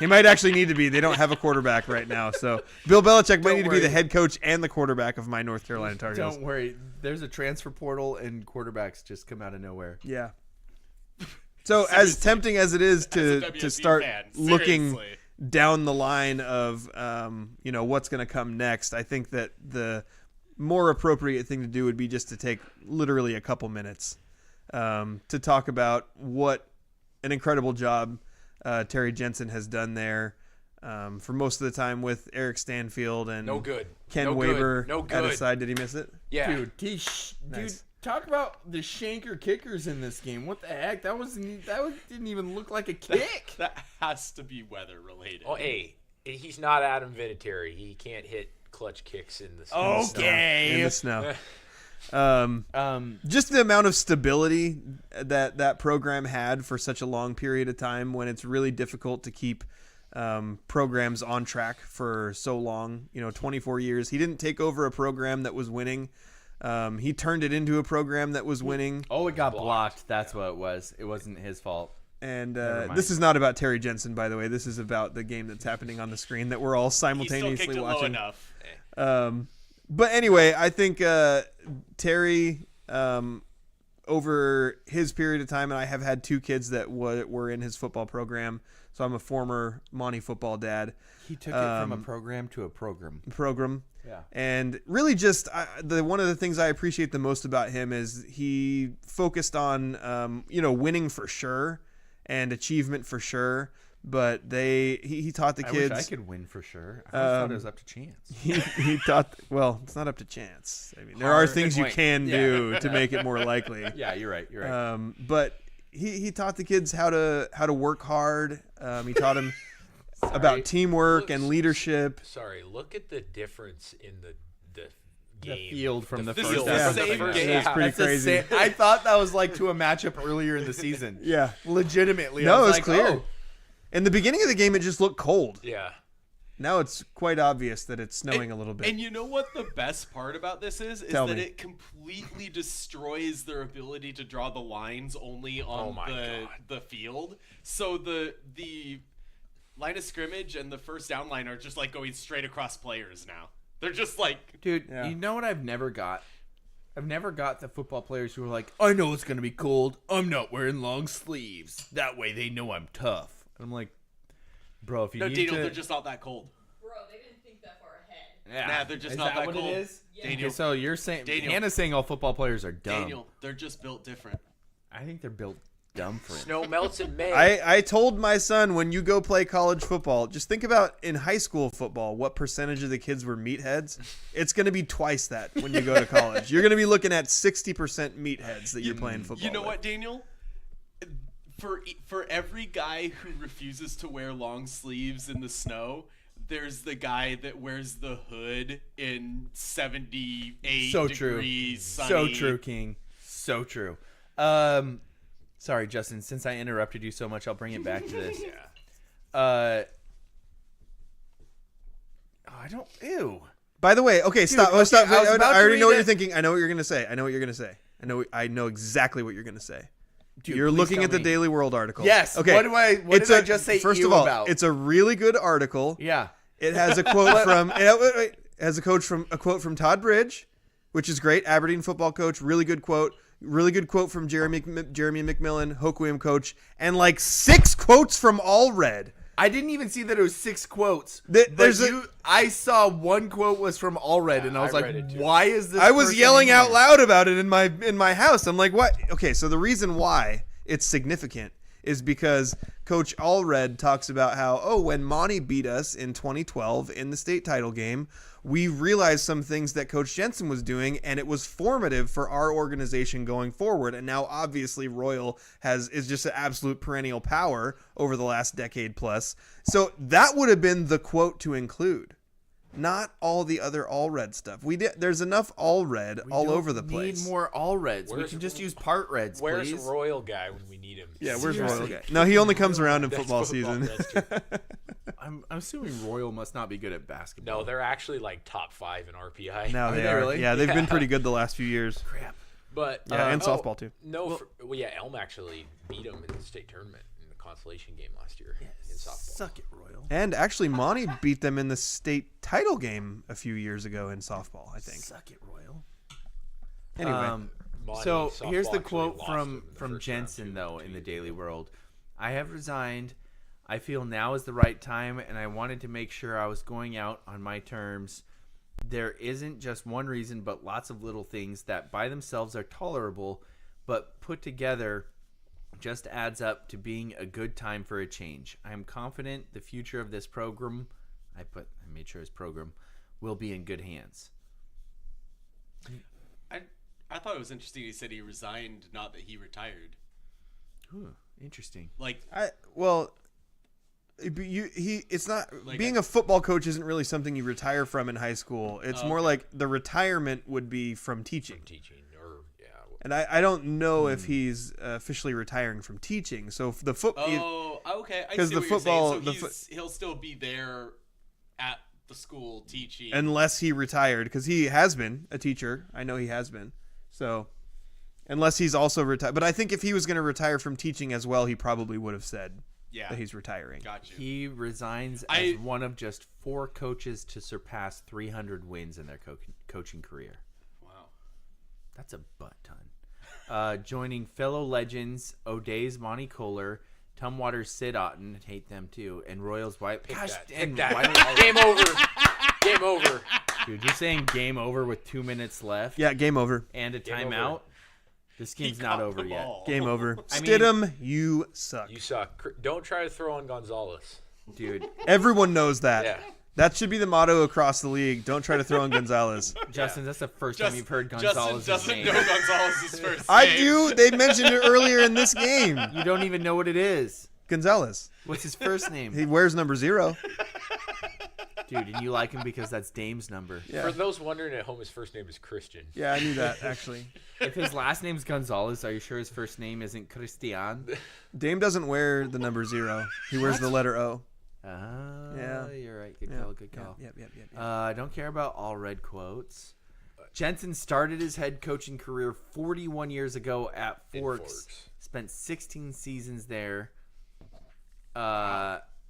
might actually need to be. They don't have a quarterback right now, so Bill Belichick might need to be worry. the head coach and the quarterback of my North Carolina Tar Heels. Don't worry. There's a transfer portal and quarterbacks just come out of nowhere. Yeah. So as tempting as it is As a to WSU start fan, looking seriously. down the line of what's going to come next, I think that the more appropriate thing to do would be just to take literally a couple minutes to talk about what an incredible job Terry Jensen has done there for most of the time with Eric Stanfield and No good. Ken No good. Weber No at good. his side. Did he miss it? Yeah. Dude, Nice. talk about the shanker kickers in this game. What the heck? Didn't even look like a kick. That has to be weather related. Oh, hey, he's not Adam Vinatieri. He can't hit clutch kicks in the In Okay. the snow. Just the amount of stability that program had for such a long period of time when it's really difficult to keep programs on track for so long, 24 years. He didn't take over a program that was winning. He turned it into a program that was winning. Oh, it got blocked. That's what it was. It wasn't his fault. And Never mind. this is not about Terry Jensen, by the way. This is about the game that's happening on the screen that we're all He still simultaneously kicked it low watching. enough. But anyway, I think Terry, over his period of time, and I have had two kids that were in his football program, so I'm a former Monty football dad. He took it from a program to a program. Yeah. And really just one of the things I appreciate the most about him is he focused on, winning for sure and achievement for sure. But he taught the kids. I wish I could win for sure. I always thought it was up to chance. He taught. Well, it's not up to chance. I mean, there are things you can do to make it more likely. Yeah, you're right. You're right. But he taught the kids how to work hard. He taught them about teamwork and leadership. Sorry, look at the difference in the The game. field from the This first is half. the same Yeah. game. It's pretty That's the crazy. same- I thought that was like to a matchup earlier in the season. Yeah. Legitimately. No, I it was like, clear. oh, In the beginning of the game, it just looked cold. Yeah. Now it's quite obvious that it's snowing a little bit. And you know what the best part about this is Tell that me. it completely destroys their ability to draw the lines only on my God. the field. So the line of scrimmage and the first down line are just like going straight across players now. They're just like, dude, Yeah. you know what I've never got? I've never got the football players who are like, I know it's going to be cold. I'm not wearing long sleeves. That way they know I'm tough. And I'm like, bro, if you no, need Daniel, to... they're just not that cold. Bro, they didn't think that far ahead. Yeah. Nah, they're just Is not that what cold. it is? Yeah. Daniel, Okay, so you're saying... Daniel. Hannah's saying all football players are dumb. Daniel, they're just built different. I think they're built dumb for it. Snow melts in May. I told my son, when you go play college football, just think about in high school football, what percentage of the kids were meatheads. It's going to be twice that when you go to college. You're going to be looking at 60% meatheads that you're playing football You know with. what, Daniel? For every guy who refuses to wear long sleeves in the snow, there's the guy that wears the hood in 78 So true. degrees sunny. So true, King. So true. Sorry, Justin. Since I interrupted you so much, I'll bring it back to this. Yeah. I don't... Ew. By the way, okay, stop. okay, Stop. I was about I to already read know what it. you're thinking. I know what you're going to say. I know exactly what you're going to say. Dude, You're please looking tell at the me. Daily World article. Yes. Okay. What did I just say First ew of all, about? it's a really good article. Yeah. It has a quote from it has a quote from Todd Bridge, which is great. Aberdeen football coach, really good quote. Really good quote from Jeremy McMillan, Hoquiam coach, and like 6 quotes from Allred. I didn't even see that it was 6 quotes. There's I saw one quote was from Allred, and I was I like, read it too. why is this? I was person yelling in out here? loud about it in my house. I'm like, what? Okay, so the reason why it's significant is because Coach Allred talks about how, when Monty beat us in 2012 in the state title game, we realized some things that Coach Jensen was doing, and it was formative for our organization going forward. And now, obviously, Royal is just an absolute perennial power over the last decade plus. So that would have been the quote to include. Not all the other Allred stuff. There's enough Allred all over the place. Need more Allreds. We Where's- can just use part reds, Where's please. Royal guy when we need him? Yeah, where's Seriously. Royal guy? No, he only comes around in That's football season. that's true. I'm assuming Royal must not be good at basketball. No, they're actually like top 5 in RPI. Now they they are. really? Yeah, they've been Yeah. pretty good the last few years. crap. But Yeah, and softball too. No, yeah, Elma actually beat him in the state tournament in the consolation game last year in softball. Suck it, Royal. And actually, Monty beat them in the state title game a few years ago in softball, I think. Suck it, Royal. Anyway, Monty So softball here's the actually quote lost from in the first round, Jensen, too, though, to in the the Daily World. I have resigned. I feel now is the right time, and I wanted to make sure I was going out on my terms. There isn't just one reason, but lots of little things that by themselves are tolerable, but put together just adds up to being a good time for a change. I am confident the future of this program, I made sure his program, will be in good hands. I thought it was interesting. He said he resigned, not that he retired. Ooh, interesting. Like, it's not Like being a football coach isn't really something you retire from in high school. It's more like the retirement would be from teaching. And I don't know if he's officially retiring from teaching. So if the football, okay. I 'cause see the what you're football- saying. So he'll still be there at the school teaching. unless he retired, because he has been a teacher. I know he has been. So unless he's also retired, but I think if he was going to retire from teaching as well, he probably would have said that he's retiring. Gotcha. He resigns as one of just 4 coaches to surpass 300 wins in their coaching career. Wow. That's a butt ton. Joining fellow legends O'Day's Monty Kohler, Tumwater's Sid Otten, hate them too, and Royals White. Pick that. Game over. Game over. Dude, you're saying game over with 2 minutes left? Yeah, game over. And a Game timeout? over. This game's not over yet. Game over. I mean- Stidham, you suck. You suck. Don't try to throw on Gonzalez. Dude, Everyone knows that. Yeah. That should be the motto across the league. Don't try to throw on Gonzalez. Justin, that's the first time you've heard Gonzalez's Justin name. doesn't know Gonzalez's first I name. do. They mentioned it earlier in this game. You don't even know what it is. Gonzalez. What's his first name? He wears number 0. Dude, and you like him because that's Dame's number. Yeah. For those wondering at home, his first name is Christian. Yeah, I knew that, actually. If his last name's Gonzalez, are you sure his first name isn't Christian? Dame doesn't wear the number 0. He wears the letter O. Yeah, you're right. Good call, good call. Yep. I don't care about all red quotes. Jensen started his head coaching career 41 years ago at Forks. Spent 16 seasons there.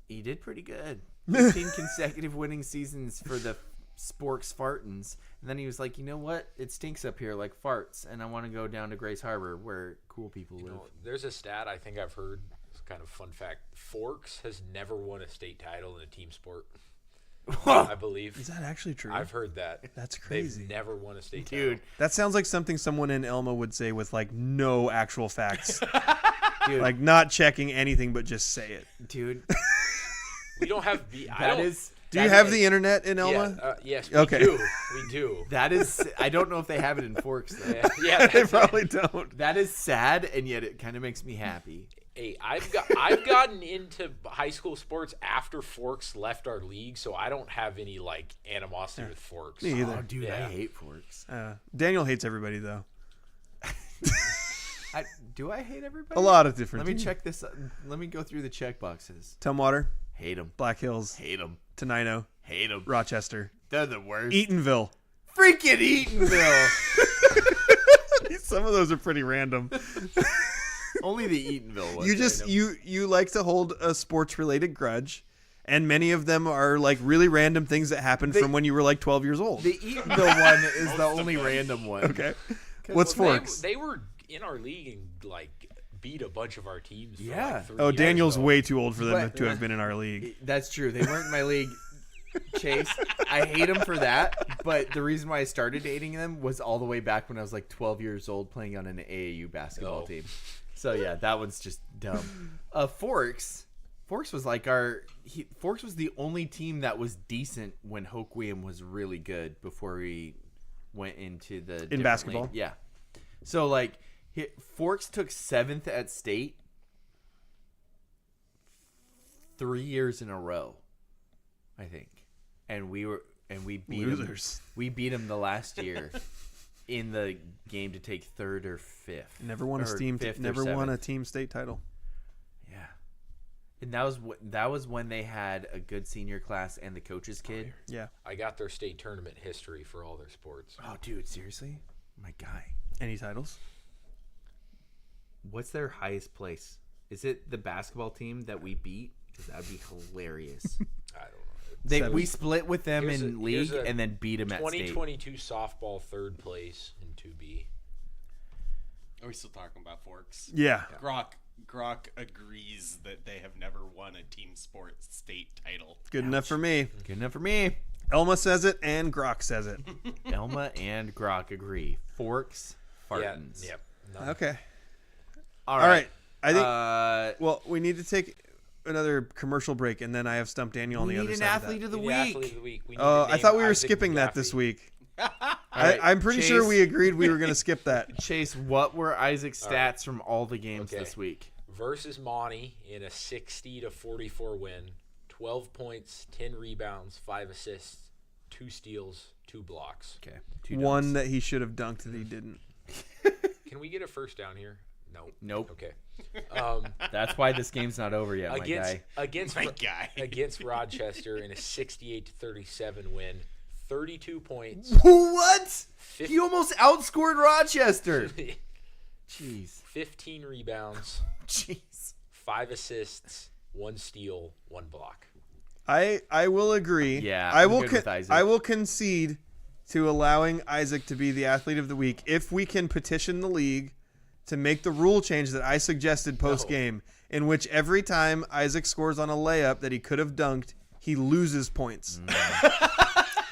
He did pretty good. 15 consecutive winning seasons for the Sporks Spartans. And then he was like, you know what? It stinks up here like farts, and I want to go down to Grace Harbor where cool people live. There's a stat I think I've heard. It's kind of a fun fact. Forks has never won a state title in a team sport. I believe. Is that actually true? I've heard that. That's crazy. They've never won a state Dude, That sounds like something someone in Elma would say with like no actual facts. dude, Like not checking anything but just say it. dude. title. We don't have. That is. Do you have the internet in Elma? Yeah, yes, we Okay. do. We do. That is. I don't know if they have it in Forks though. Yeah, They that's probably don't. That is sad, and yet it kind of makes me happy. Hey, I've gotten into high school sports after Forks left our league, so I don't have any like animosity with Forks. Me either. Oh, dude, Yeah. I hate Forks. Daniel hates everybody though. Do I hate everybody? A lot of different. Let me teams. check this. Let me go through the check boxes. Tumwater, Hate them. Black Hills, Hate them. Tenino, Hate them. Rochester, They're the worst. Eatonville. Freaking Eatonville. Some of those are pretty random. Only the Eatonville ones. You I just know. you like to hold a sports related grudge, and many of them are like really random things that happened from when you were like 12 years old. The Eatonville one is the only random one. Okay. What's Well, Forks? They were in our league and like beat a bunch of our teams. For Yeah. like 3 Oh, years, Daniel's though. way too old for them But- to have been in our league. That's true. They weren't in my league. Chase, I hate him for that, but the reason why I started dating them was all the way back when I was like 12 years old playing on an AAU basketball team. So yeah, that one's just dumb. Forks was like Forks was the only team that was decent when Hoquiam was really good before we went into the different basketball? league. Yeah. So like Forks took 7th at state 3 years in a row, I think. And we beat Losers. them. We beat them the last year in the game to take 3rd or 5th. Never won a Or team. 5th or Never won a 7th. team state title. Yeah. And that was when they had a good senior class and the coach's kid. Yeah. I got their state tournament history for all their sports. Oh, dude, seriously? My guy. Any titles? What's their highest place? Is it the basketball team that we beat? Because that would be hilarious. I don't know. We split with them Here's in a- league here's a and then beat them at state. 2022 softball 3rd place in 2B. Are we still talking about Forks? Yeah. Grok agrees that they have never won a team sports state title. Good enough for me. Good enough for me. Elma says it and Grok says it. Elma and Grok agree. Forks, fartins. Yeah. Yep. None. Okay. All All right. I think. Uh, Well, we need to take another commercial break, and then I have Stump Daniel on we the need other an side. athlete of the The week. athlete of the week. We need Oh, to I name thought we were Isaac skipping that this McGaffey. week. right, I'm pretty sure Chase. we agreed we were going to skip that. Chase, what were Isaac's stats from all the games Okay. this week? Versus Monty in a 60-44 win. 12 points, 10 rebounds, 5 assists, 2 steals, 2 blocks. Okay. One that he should have dunked that he didn't. Can we get a first down here? No. Nope. Okay. That's why this game's not over yet, my guy. Against Rochester in a 68-37 win. 32 points. What? He almost outscored Rochester. Jeez. 15 rebounds, Jeez. 5 assists, 1 steal, 1 block. I will agree. Yeah, I I'm will good with Isaac. I will concede to allowing Isaac to be the athlete of the week if we can petition the league to make the rule change that I suggested post game, in which every time Isaac scores on a layup that he could have dunked, he loses points.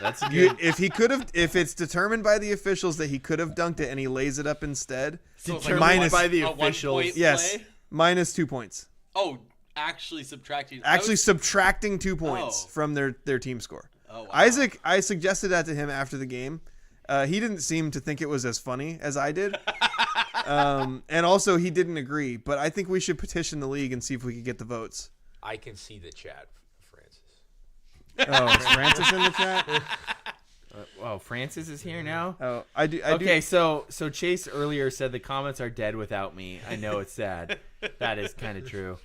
That's good. If it's determined by the officials that he could have dunked it and he lays it up instead, So it's Determined minus- by the a officials. 1-point yes, play? minus 2 points. Oh, actually subtracting. Actually subtracting 2 points Oh. from their team score. Oh, wow. Isaac, I suggested that to him after the game. He didn't seem to think it was as funny as I did. And also he didn't agree, but I think we should petition the league and see if we could get the votes. I can see the chat, Francis. Oh, is Francis in the chat? Oh, Francis is here now. Oh, I do. Okay, so Chase earlier said the comments are dead without me. I know it's sad. That is kind of true.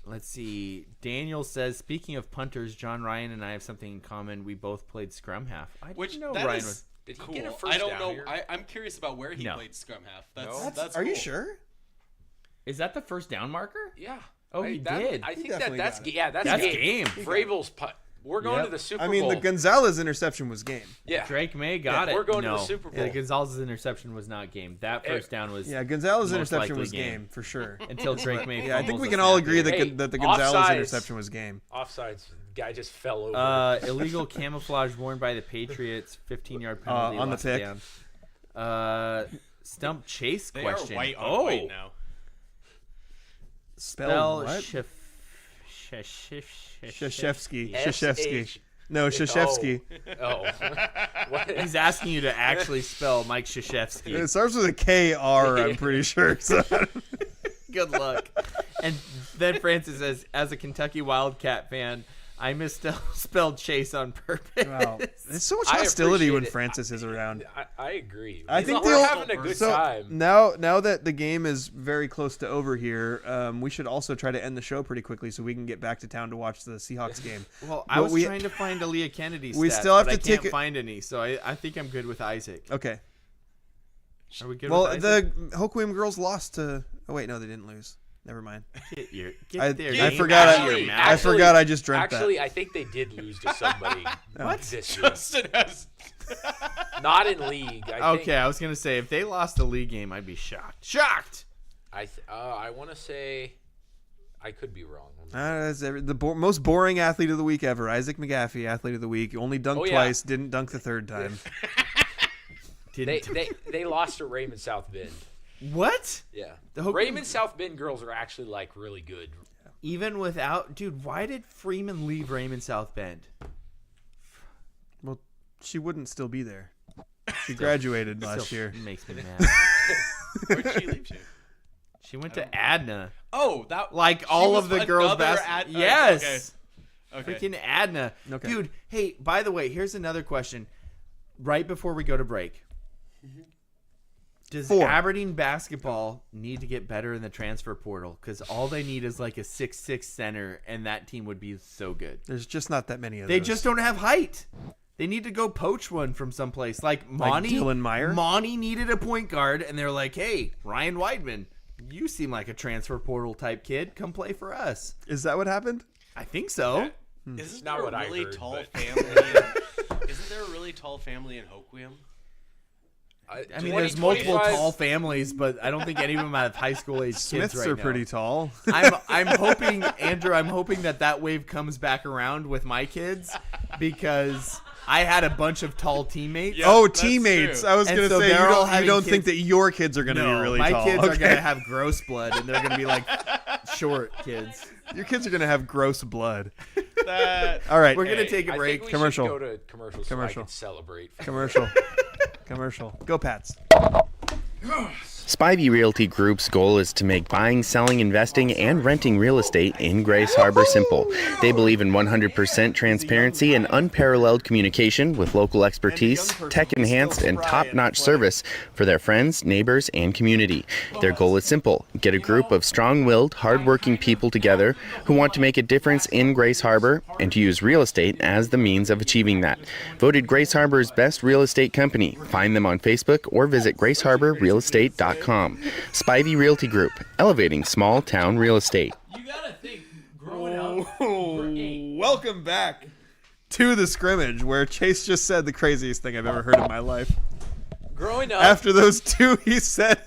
Let's see. Daniel says, speaking of punters, John Ryan and I have something in common. We both played scrum half. I Which didn't know that Ryan is was. Did he cool. get a first I don't down know. here? I'm curious about where he No. played scrum half. No? That's Are you cool. sure? Is that the first down marker? Yeah. Oh, he did. I think definitely that's got it. yeah, that's game. Vrabel's putt. We're going Yep. to the Super I Bowl. mean, the Gonzalez interception was game. yeah. Drake May got it. we're going to no. the Super Yeah, Bowl. Gonzalez's interception was not game. That first down was Yeah, Gonzalez most interception likely was game for sure. until Drake May. Yeah, I think fumbles we the can all snap. agree that, Hey, that the Gonzalez offsides. interception was game. Offsides. Guy just fell over. Illegal camouflage worn by the Patriots. 15-yard penalty on the lost pick. down. Stump Chase They question. are white on oh, white now. spell what? Shashevsky. Shashevsky. No, Shashevsky. Oh. What? He's asking you to actually spell Mike Shashevsky. It starts with a K-R, I'm pretty sure. So. Good luck. And then Francis says, as a Kentucky Wildcat fan, I misspelled Chase on purpose. Wow. There's so much I hostility when appreciate it. Francis is around. I agree. I think we're they'll- having a good So time. now that the game is very close to over here, we should also try to end the show pretty quickly so we can get back to town to watch the Seahawks game. Well, I But was we- trying to find Aaliyah Kennedy stats, We still have but to I can't take it- find any, so I think I'm good with Isaac. Okay. Are we good Well, with Isaac? the Hoquiam girls lost to. Oh wait, no, they didn't lose. Never mind. Get their I name forgot. out of your mouth. I forgot. I just dreamt Actually, that. I think they did lose to somebody. What? This year. Justin has. Not in league. I think, Okay, I was gonna say if they lost the league game, I'd be shocked. Shocked. I want to say, I could be wrong. That's most boring athlete of the week ever. Isaac McGaffey, athlete of the week. Only dunked twice, didn't dunk the third time. They lost to Raymond South Bend. What? Yeah. Raymond South Bend girls are actually like really good. Even without, dude, why did Freeman leave Raymond South Bend? Well, she wouldn't still be there. She graduated last year. Makes me mad. Where'd she leave to? She went to Adna. Oh, that like all of the girls' basketball. Yes. Okay. Freaking Adna. Okay. Dude, hey, by the way, here's another question. Right before we go to break. Does Aberdeen basketball need to get better in the transfer portal? Because all they need is like a 6'6" center, and that team would be so good. There's just not that many of They those. just don't have height. They need to go poach one from someplace. Like Monty. Dylan Meyer? Monty needed a point guard, and they're like, hey, Ryan Weidman, you seem like a transfer portal type kid. Come play for us. Is that what happened? I think so. Isn't Not there what a I really heard, tall but- family? Isn't there a really tall family in Hoquiam? I mean, there's multiple tall families, but I don't think any of them have high school age Smiths kids right are now. pretty tall. I'm hoping, Andrew, that wave comes back around with my kids because I had a bunch of tall teammates. Yeah, oh, that's teammates. true. I was And going to so say, they're all you having don't kids- think that your kids are going to be really my tall. kids are Okay. going to have gross blood, and they're going to be like short kids. Your kids are going to have gross blood. That All right. We're going to take a I break. think we Commercial. should go to commercial so I Commercial. can celebrate. Commercial. Commercial. Go Pats. Spivey Realty Group's goal is to make buying, selling, investing, and renting real estate in Grace Harbor simple. They believe in 100% transparency and unparalleled communication with local expertise, tech-enhanced, and top-notch service for their friends, neighbors, and community. Their goal is simple: get a group of strong-willed, hard-working people together who want to make a difference in Grace Harbor and to use real estate as the means of achieving that. Voted Grace Harbor's best real estate company. Find them on Facebook or visit graceharborrealestate.com. Spivey Realty Group, elevating small town real estate. you gotta think. Growing up, Welcome back to the scrimmage, where Chase just said the craziest thing I've ever heard in my life. Growing up, After those two, he said,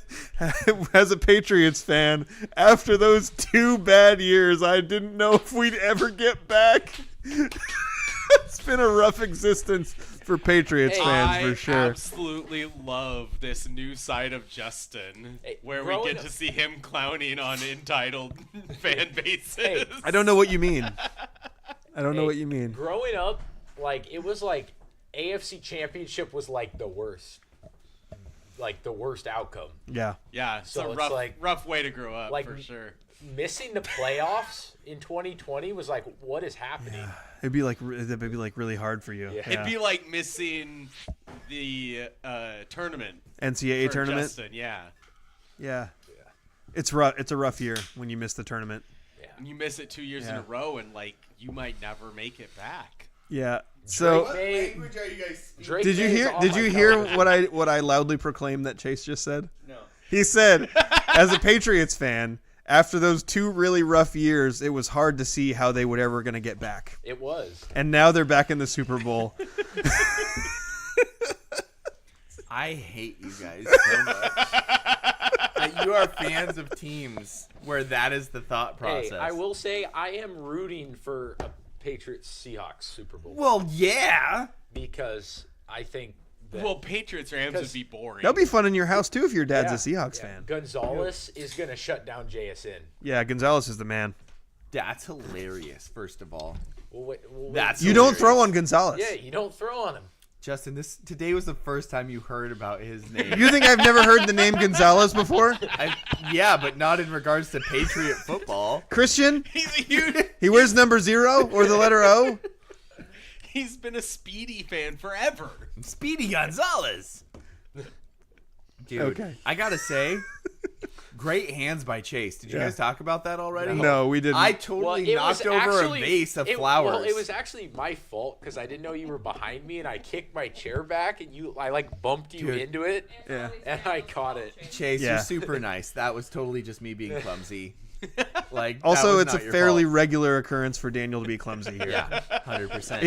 as a Patriots fan, after those 2 bad years, I didn't know if we'd ever get back. It's been a rough existence for Patriots fans, for sure. I absolutely love this new side of Justin, Hey, where we growing get up- to see him clowning on entitled fan bases. Hey, I don't know what you mean. I don't know what you mean. growing up, like it was like AFC Championship was like the worst outcome. Yeah. Yeah, it's So a it's rough, like- rough way to grow up, like- for sure. Missing the playoffs in 2020 was like, what is happening? It'd be like really hard for you. Yeah. It'd be like missing the tournament. NCAA for tournament. Justin, yeah. Yeah. It's rough. It's a rough year when you miss the tournament. And you miss it 2 years in Yeah. a row, and like you might never make it back. Yeah. So What language are you guys speaking? Drake did you May is hear? on Did my you hear television. what I loudly proclaimed that Chase just said? No. He said, as a Patriots fan, after those 2 really rough years, it was hard to see how they would ever going to get back. It was. And now they're back in the Super Bowl. I hate you guys so much. That you are fans of teams where that is the thought process. Hey, I will say I am rooting for a Patriots-Seahawks Super Bowl Well, yeah. because I think that Well, Patriots Rams would Because- be boring. That'll be fun in your house too if your dad's a Yeah, Seahawks fan. Gonzalez is going to shut down JSN. Yeah, Gonzalez is the man. That's hilarious, first of all. Well, That's You don't hilarious. throw on Gonzalez. Yeah, you don't throw on him. Justin, today was the first time you heard about his name. You think I've never heard the name Gonzalez before? Yeah, but not in regards to Patriot football. Christian? He's a huge. He wears number 0 or the letter O? He's been a Speedy fan forever. Speedy Gonzalez. Dude, Okay. I gotta say, great hands by Chace. Did you Yeah. guys talk about that already? No, we didn't. I totally knocked over a vase of flowers. Well, it was actually my fault because I didn't know you were behind me, and I kicked my chair back, and I like bumped you Dude. into it, Yeah. and I caught it. Chase, Yeah. you're super nice. That was totally just me being clumsy. Like that Also, was it's a not your fairly fault. regular occurrence for Daniel to be clumsy here. Yeah, 100%.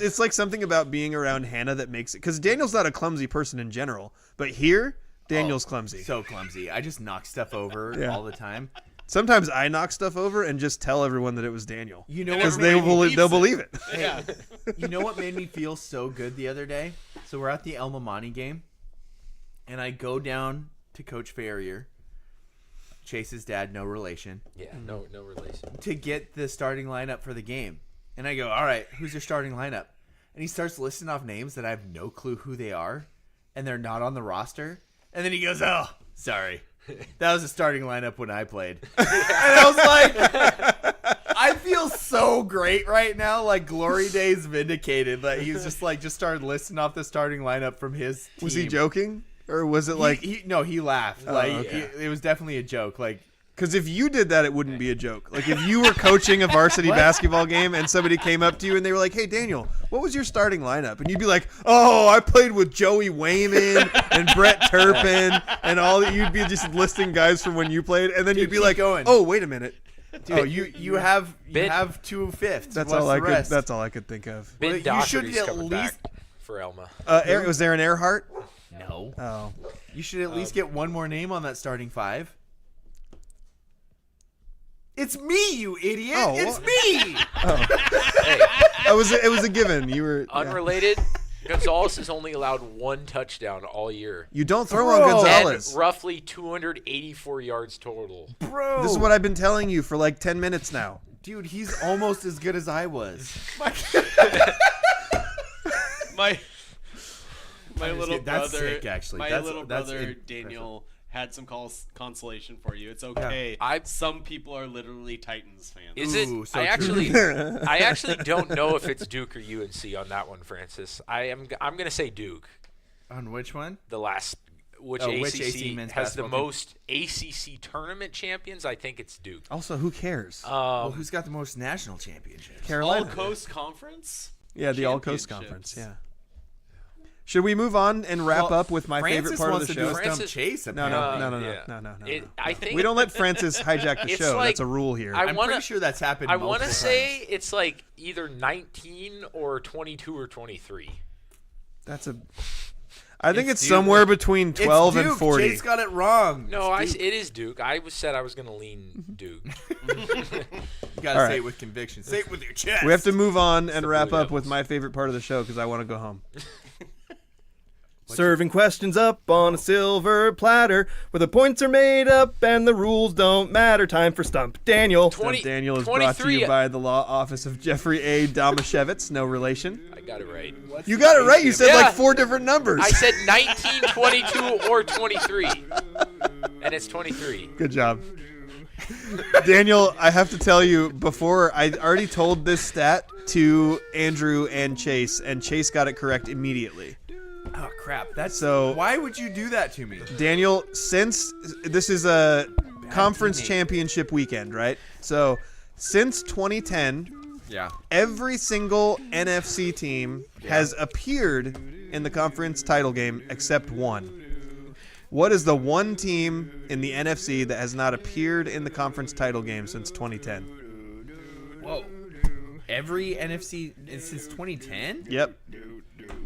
It's like something about being around Hannah that makes it. Because Daniel's not a clumsy person in general. But here, Daniel's clumsy. So clumsy. I just knock stuff over Yeah. all the time. Sometimes I knock stuff over and just tell everyone that it was Daniel. You know Because what? they'll believe it. Yeah. You know what made me feel so good the other day? So we're at the Elma Monty game, and I go down to Coach Ferrier, Chace's dad, no relation, Yeah, no relation. to get the starting lineup for the game. And I go, all right, who's your starting lineup? And he starts listing off names that I have no clue who they are, and they're not on the roster. And then he goes, oh, sorry. That was the starting lineup when I played. And I was like, I feel so great right now. Like, glory days vindicated. Like, he was just started listing off the starting lineup from his team. Was he joking? Or was it like... No, he laughed. okay. It was definitely a joke. Like, Because if you did that, it wouldn't be a joke. Like, if you were coaching a varsity basketball game and somebody came up to you and they were like, hey, Daniel, what was your starting lineup? And you'd be like, oh, I played with Joey Wayman and Brett Turpin and all that. You'd be just listing guys from when you played. And then you'd be keep like, going. oh, wait a minute. dude, you have 2/5. That's What's all I the rest? could. That's all I could think of. Ben Well, you Doherty's should at coming least- back for Elma. Was there an Earhart? No. Oh, You should at least get one more name on that starting five. It's me, you idiot. Oh, it's well- me. Hey, it was a given. You were yeah. unrelated. Gonzalez has only allowed one touchdown all year. You don't throw on Bro. Gonzalez. And roughly 284 yards total. Bro. This is what I've been telling you for like 10 minutes now. Dude, he's almost as good as I was. My little That's brother, sick, actually. my That's- little that's brother impressive. Daniel had some consolation for you. It's okay. Some people are literally Titans fans. Is Ooh, it? so I true. actually don't know if it's Duke or UNC on that one, Francis. I'm gonna say Duke. On which one? The last, which Oh, ACC which AC men's has the basketball team? most ACC tournament champions? I think it's Duke. Also, who cares? Well, who's got the most national championships? All Carolina. Coast Conference? Yeah, the All Coast Championships. Conference. Yeah. Should we move on and wrap up with my favorite Francis part of wants the to do show? a stump Francis- chase. No, Apparently. no. It- I think We don't let Francis hijack the It's show. like- That's a rule here. I'm wanna- pretty sure that's happened. I want to multiple say times. it's like either 19 or 22 or 23. That's a. I think it's Duke. somewhere between It's 12 and Duke. 40. Chase got it wrong. No, It's it Duke. is Duke. Said I was going to lean Duke. You gotta All say right. it with conviction. Say it with your chest. We have to move on and the wrap Blue up with Devils. my favorite part of the show because I want to go home. Serving questions up on a silver platter where the points are made up and the rules don't matter. Time for Stump Daniel. Twenty- Stump Daniel is brought to 23 you by the law office of Jeffrey A. Domashevitz, no relation. I got it right. You got it right. You said Yeah. like 4 different numbers. I said 19, 22, or 23. And it's 23. Good job. Daniel, I have to tell you, before I already told this stat to Andrew and Chace got it correct immediately. Oh crap! That's So- Why would you do that to me? Daniel, since this is a conference teammate. championship weekend, right? So since 2010, Yeah. every single NFC team has appeared in the conference title game except one. What is the one team in the NFC that has not appeared in the conference title game since 2010? Whoa. Every NFC since 2010. Yep.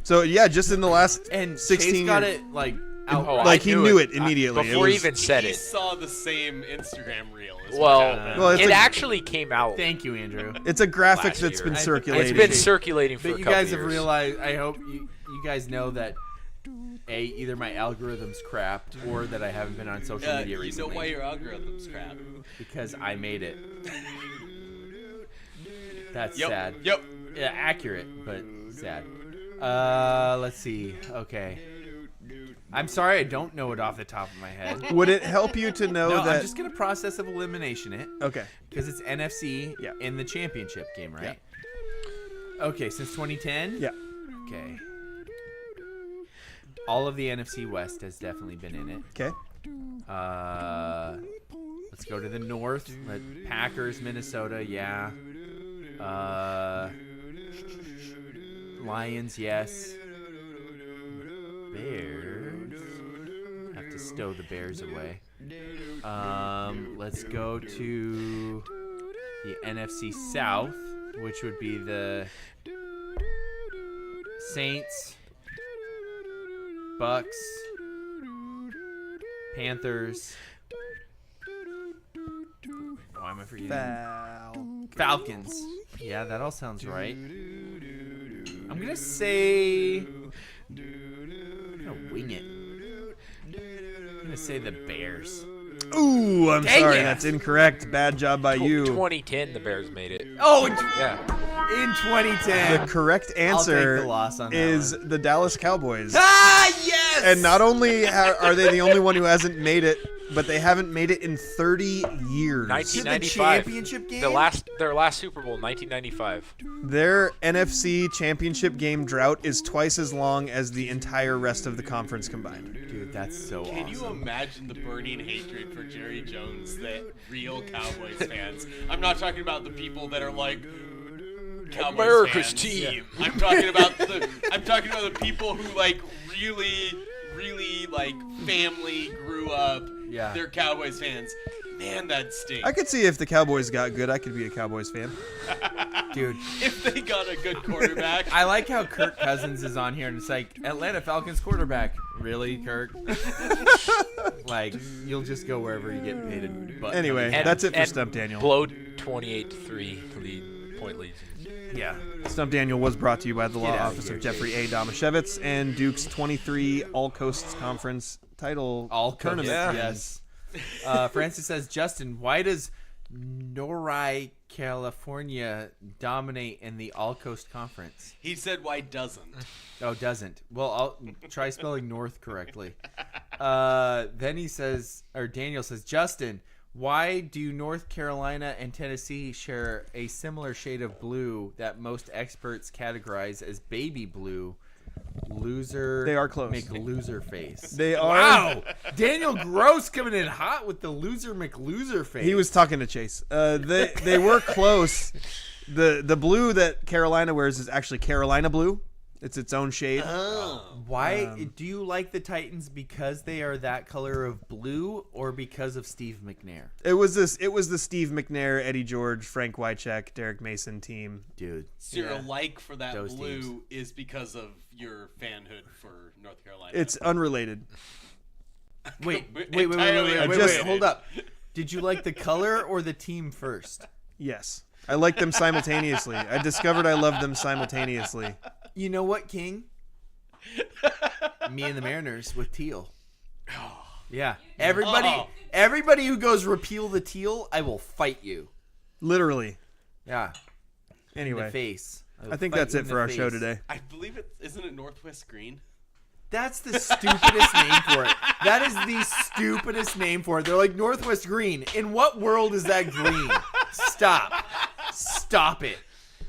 So yeah, just in the last And 16 Chase got years. it like Oh, outright. Like I he knew knew it immediately. Before It he was- even said He it. saw the same Instagram reel. Is what Well, happened. Well, it's it a- actually came out. Thank you, Andrew. It's a graphic Last that's year. been It's circulated. It's been circulating for a But you couple guys have years. realized. I hope you guys know that. Either my algorithm's crapped or that I haven't been on social media you know recently. why your algorithm's crap. Because I made it. That's Yep. sad. Yep. Yeah, accurate, but sad. Let's see. Okay. I'm sorry I don't know it off the top of my head. Would it help you to know No, that? I'm just gonna process of elimination it Okay. because it's NFC Yeah. in the championship game, right? Okay, since 2010. Yeah. Okay. All of the NFC West has definitely been in it. Okay. Let's go to the North. Packers, Minnesota, yeah. Lions, yes. Bears. Have to stow the Bears away. Let's go to the NFC South, which would be the Saints, Bucks, Panthers. Why am I forgetting? Falcons. Yeah, that all sounds right. I'm going to say... I'm going to wing it. I'm going to say the Bears. Ooh, I'm Dang sorry. it. That's incorrect. Bad job by you. 2010, the Bears made it. Oh, Yeah. in 2010. The correct I'll answer take the loss on that is one. the Dallas Cowboys. Ah, yes! And not only are they the only one who hasn't made it, but they haven't made it in 30 years. 1995. championship game? Their last Super Bowl, 1995. Their NFC championship game drought is twice as long as the entire rest of the conference combined. Dude, that's so awesome. Can you imagine the burning hatred for Jerry Jones that real Cowboys fans? I'm not talking about the people that are like Cowboys America's fans. team. I'm talking about the people who like really like family grew up. Yeah. They're Cowboys fans. Man, that stinks. I could see if the Cowboys got good, I could be a Cowboys fan. Dude, If they got a good quarterback. I like how Kirk Cousins is on here and it's like, Atlanta Falcons quarterback. Really, Kirk? Like, you'll just go wherever you get paid. Anyway, And- that's it for and Stump Daniel. Blow 28-3 point leads. Yeah. Stump Daniel was brought to you by the law Get outta office here, of Jeffrey A. Domashevitz and Duke's 23 All Coasts Conference title All tournament. tournament. Yes. Francis says, Justin, why does Northern California dominate in the All Coast Conference? He said, why doesn't? Oh, doesn't. Well, I'll try spelling North correctly. Then he says, or Daniel says, Justin, why do North Carolina and Tennessee share a similar shade of blue that most experts categorize as baby blue? Loser. They are close. Make loser face. They are. Wow. Daniel Gross coming in hot with the loser McLoser face. He was talking to Chase. They were close. The blue that Carolina wears is actually Carolina blue. It's its own shade. Why do you like the Titans because they are that color of blue or because of Steve McNair? It was the Steve McNair, Eddie George, Frank Wycheck, Derek Mason team. Dude. So your like for that Those blue teams. is because of your fanhood for North Carolina. It's unrelated. Wait, Entirely unrelated. hold up. Did you like the color or the team first? Yes. I like them simultaneously. I discovered I love them simultaneously. You know what, King? Me and the Mariners with teal. Yeah. Everybody who goes repeal the teal, I will fight you. Literally. Yeah. In Anyway, the face. will I think fight that's you it in for the our show face. today. I believe isn't it Northwest Green? That's the stupidest name for it. That is the stupidest name for it. They're like Northwest Green. In what world is that green? Stop it.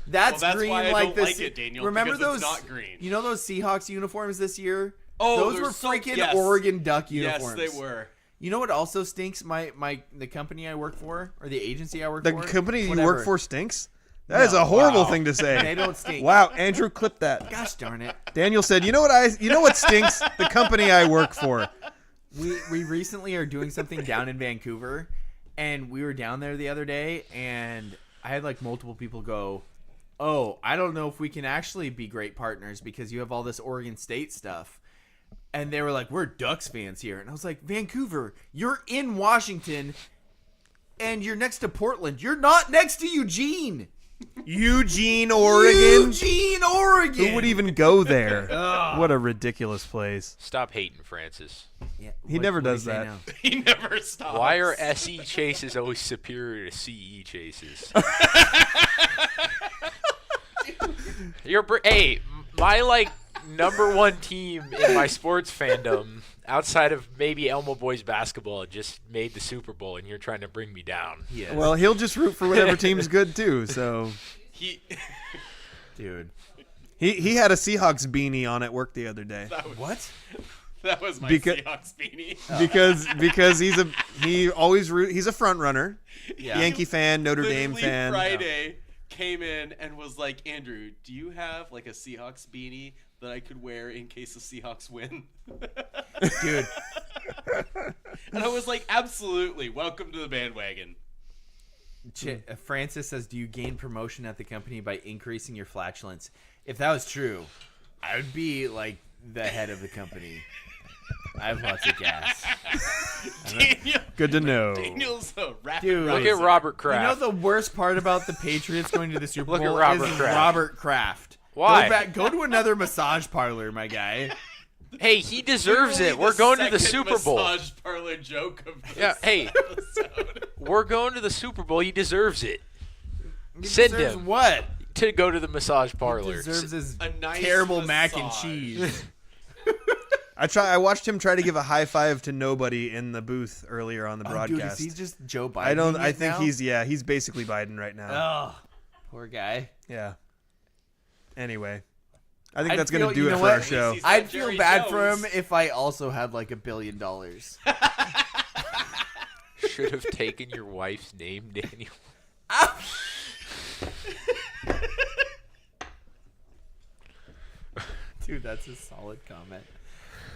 That's, Well, that's green why I like don't this. like it, Daniel, Remember because those? it's not green. You know those Seahawks uniforms this year? Oh, those they're were so- freaking yes. Oregon Duck uniforms. Yes, they were. You know what also stinks? The company I work for or the agency I work The for. company you Whatever. work for stinks? That is a horrible thing to say. They don't stink. Wow, Andrew, clip that. Gosh darn it. Daniel said, "You know what stinks? The company I work for." We recently are doing something down in Vancouver, and we were down there the other day, and I had like multiple people go, "Oh, I don't know if we can actually be great partners because you have all this Oregon State stuff." And they were like, "We're Ducks fans here." And I was like, "Vancouver, you're in Washington, and you're next to Portland. You're not next to Eugene. Eugene, Oregon. Eugene, Oregon. Who would even go there? What a ridiculous place. Stop hating, Francis. Yeah, He never does do you say that. now? He never stops. Why are SE chases always superior to CE chases? My number one team in my sports fandom, outside of maybe Elma boys basketball, just made the Super Bowl, and you're trying to bring me down. Yes. Well, he'll just root for whatever team's good too. So he? dude. he had a Seahawks beanie on at work the other day What? That was my Because- Seahawks beanie. because he's a front runner, Yeah. Yankee fan, Notre Dame Literally fan. Friday came in and was like, Andrew, do you have like a Seahawks beanie that I could wear in case the Seahawks win? Dude. And I was like, absolutely. Welcome to the bandwagon. Francis says, do you gain promotion at the company by increasing your flatulence? If that was true, I would be like the head of the company. I have lots of gas. Good to know. Daniel's a rapid Dude, Look riser. at Robert You know Kraft. the worst part about the Patriots going to the Super Look at Bowl Robert is Kraft. Robert Kraft. Why? Go to another massage parlor, my guy. Hey, he deserves Literally it. We're the going to the second Super Bowl. Massage parlor joke of this Yeah, hey. episode. We're going to the Super Bowl. He deserves it. He Send deserves him. what? To go to the massage He parlor. deserves his A nice terrible mac and massage. cheese. I watched him try to give a high five to nobody in the booth earlier on the Dude, broadcast. is he just Joe Biden? I think he's basically Biden right now. Oh, poor guy. Yeah. Anyway, I think I'd that's gonna feel- do you it know for what? our show. He's I'd not feel Jerry bad for him Jones. if I also had like $1 billion. Should have taken your wife's name, Daniel. Dude, that's a solid comment.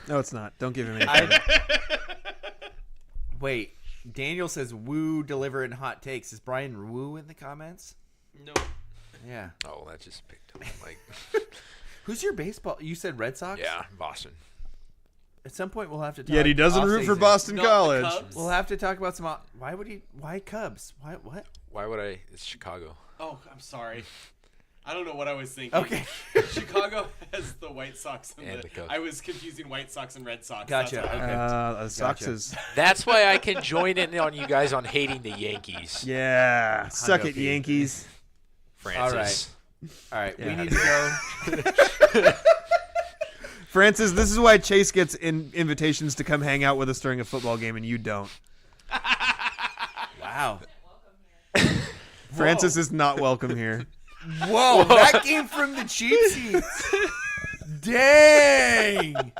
No, it's not. Don't give him any I- credit. Wait, Daniel says woo delivering hot takes. Is Brian Woo in the comments? No. Yeah. Oh, that just picked up. Like, Who's your baseball? You said Red Sox? yeah, Boston. At some point we'll have to talk. Yet he doesn't root for off-season. Boston Not the College. Cubs? We'll have to talk about some. Why would he? Why Cubs? Why? What? Why would I? It's Chicago. Oh, I'm sorry. I don't know what I was thinking. Okay. Chicago has the White Sox and, And the the Cubs. I was confusing White Sox and Red Sox. Gotcha. That's what I Okay. meant. Sox Gotcha. is That's why I can join in on you guys on hating the Yankees. yeah. Suck it, P. Yankees. Francis. All right. We Yeah. need to go. Francis, this is why Chase gets invitations to come hang out with us during a football game and you don't. Wow. Francis is not welcome here. Whoa, that came from the cheap seats. Dang.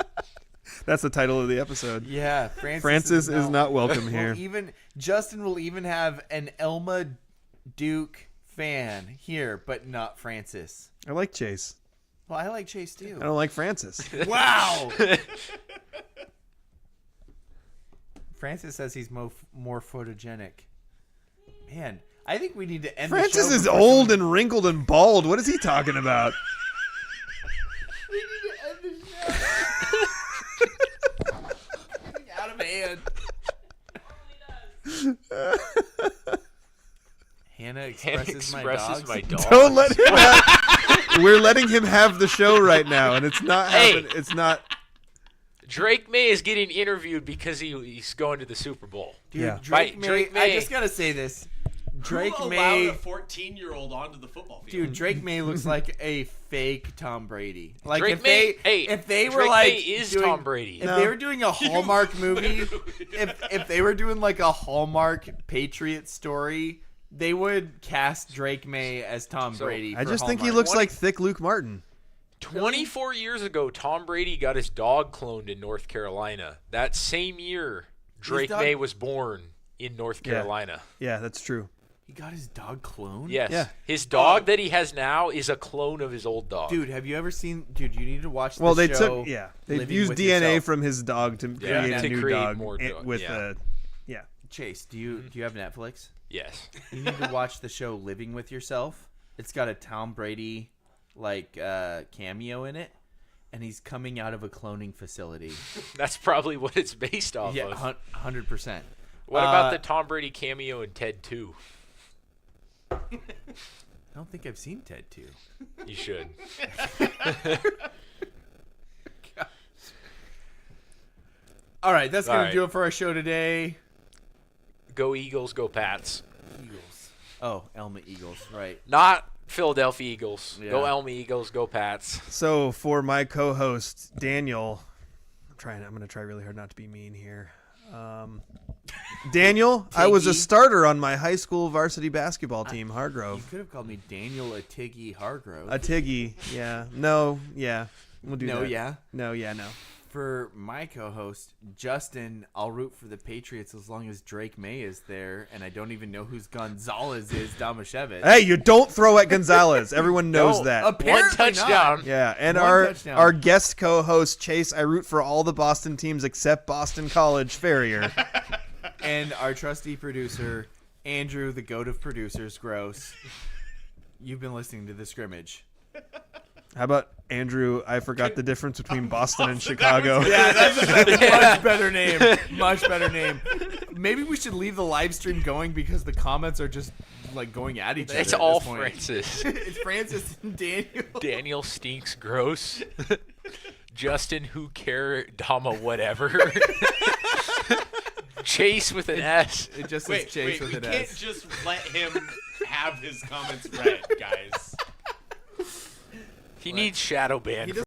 That's the title of the episode. Yeah, Francis is not welcome We'll here. even Justin will even have an Elma Duke fan here, but not Francis. I like Chase. Well, I like Chace too. I don't like Francis. Wow. Francis says he's more photogenic. Man, I think we need to end. Francis the show is before old someone- and wrinkled and bald. What is he talking about? We need to end the show. Getting out of hand. Hannah expresses, my dogs. my dog. Don't let him have, we're letting him have the show right now, and it's not Hey. happening. It's not. Drake May is getting interviewed because he's going to the Super Bowl. Dude, Yeah. Drake, May, Drake I May. just gotta say this. Drake Who allowed May, a 14-year-old onto the football field? dude, Drake May looks like a fake Tom Brady. Like Drake if they, May, if they were Drake like May is doing, Tom Brady. if No. they were doing a Hallmark movie, if they were doing like a Hallmark Patriot story, they would cast Drake May as Tom Brady. I for just think he Hallmark. looks like thick Luke Martin. 24 years ago, Tom Brady got his dog cloned in North Carolina. That same year, Drake dog- May was born in North Carolina. Yeah, that's true. He got his dog cloned. Yes. Yeah. His dog that he has now is a clone of his old dog. Dude, have you ever seen? Dude, you need to watch. Well, the they show took they Living used with DNA Yourself. from his dog to create a to new create dog more dog, with yeah. yeah. Chase, do you have Netflix? Yes. You need to watch the show Living with Yourself. It's got a Tom Brady cameo in it, and he's coming out of a cloning facility. That's probably what it's based off Yeah, of. 100%. What about the Tom Brady cameo in Ted 2? I don't think I've seen Ted 2. You should. All right, that's All gonna right. do it for our show today. Go Eagles, go Pats. Eagles. Oh, Elma Eagles, right? Not Philadelphia Eagles. Yeah. Go Elma Eagles, go Pats. So for my co-host Daniel, I'm going to try really hard not to be mean here. Daniel, I was a Tiggy. starter on my high school varsity basketball team, You Hargrove. could have called me Daniel Atiggy Hargrove. A Tiggy, yeah. No, yeah. We'll do no, that. yeah. No, yeah, no. For my co-host Justin, I'll root for the Patriots as long as Drake May is there, and I don't even know who's Gonzalez is. Damashevich. Hey, you don't throw at Gonzalez. Everyone knows No, that. Apparently One touchdown. not. Yeah, and One our touchdown. our guest co-host Chase, I root for all the Boston teams except Boston College Ferrier. And our trusty producer Andrew, the goat of producers, Gross. You've been listening to The Scrimmage. How about Andrew? I forgot the difference between Boston and Chicago. Yeah, that's a much better name. Much better name. Maybe we should leave the live stream going because the comments are just like going at each other. It's at all this point. Francis. It's Francis and Daniel. Daniel stinks gross. Justin, who care, Dama, whatever. Chace with an S. It just says Chace with we an can't S. just let him have his comments read, guys. He needs shadow ban.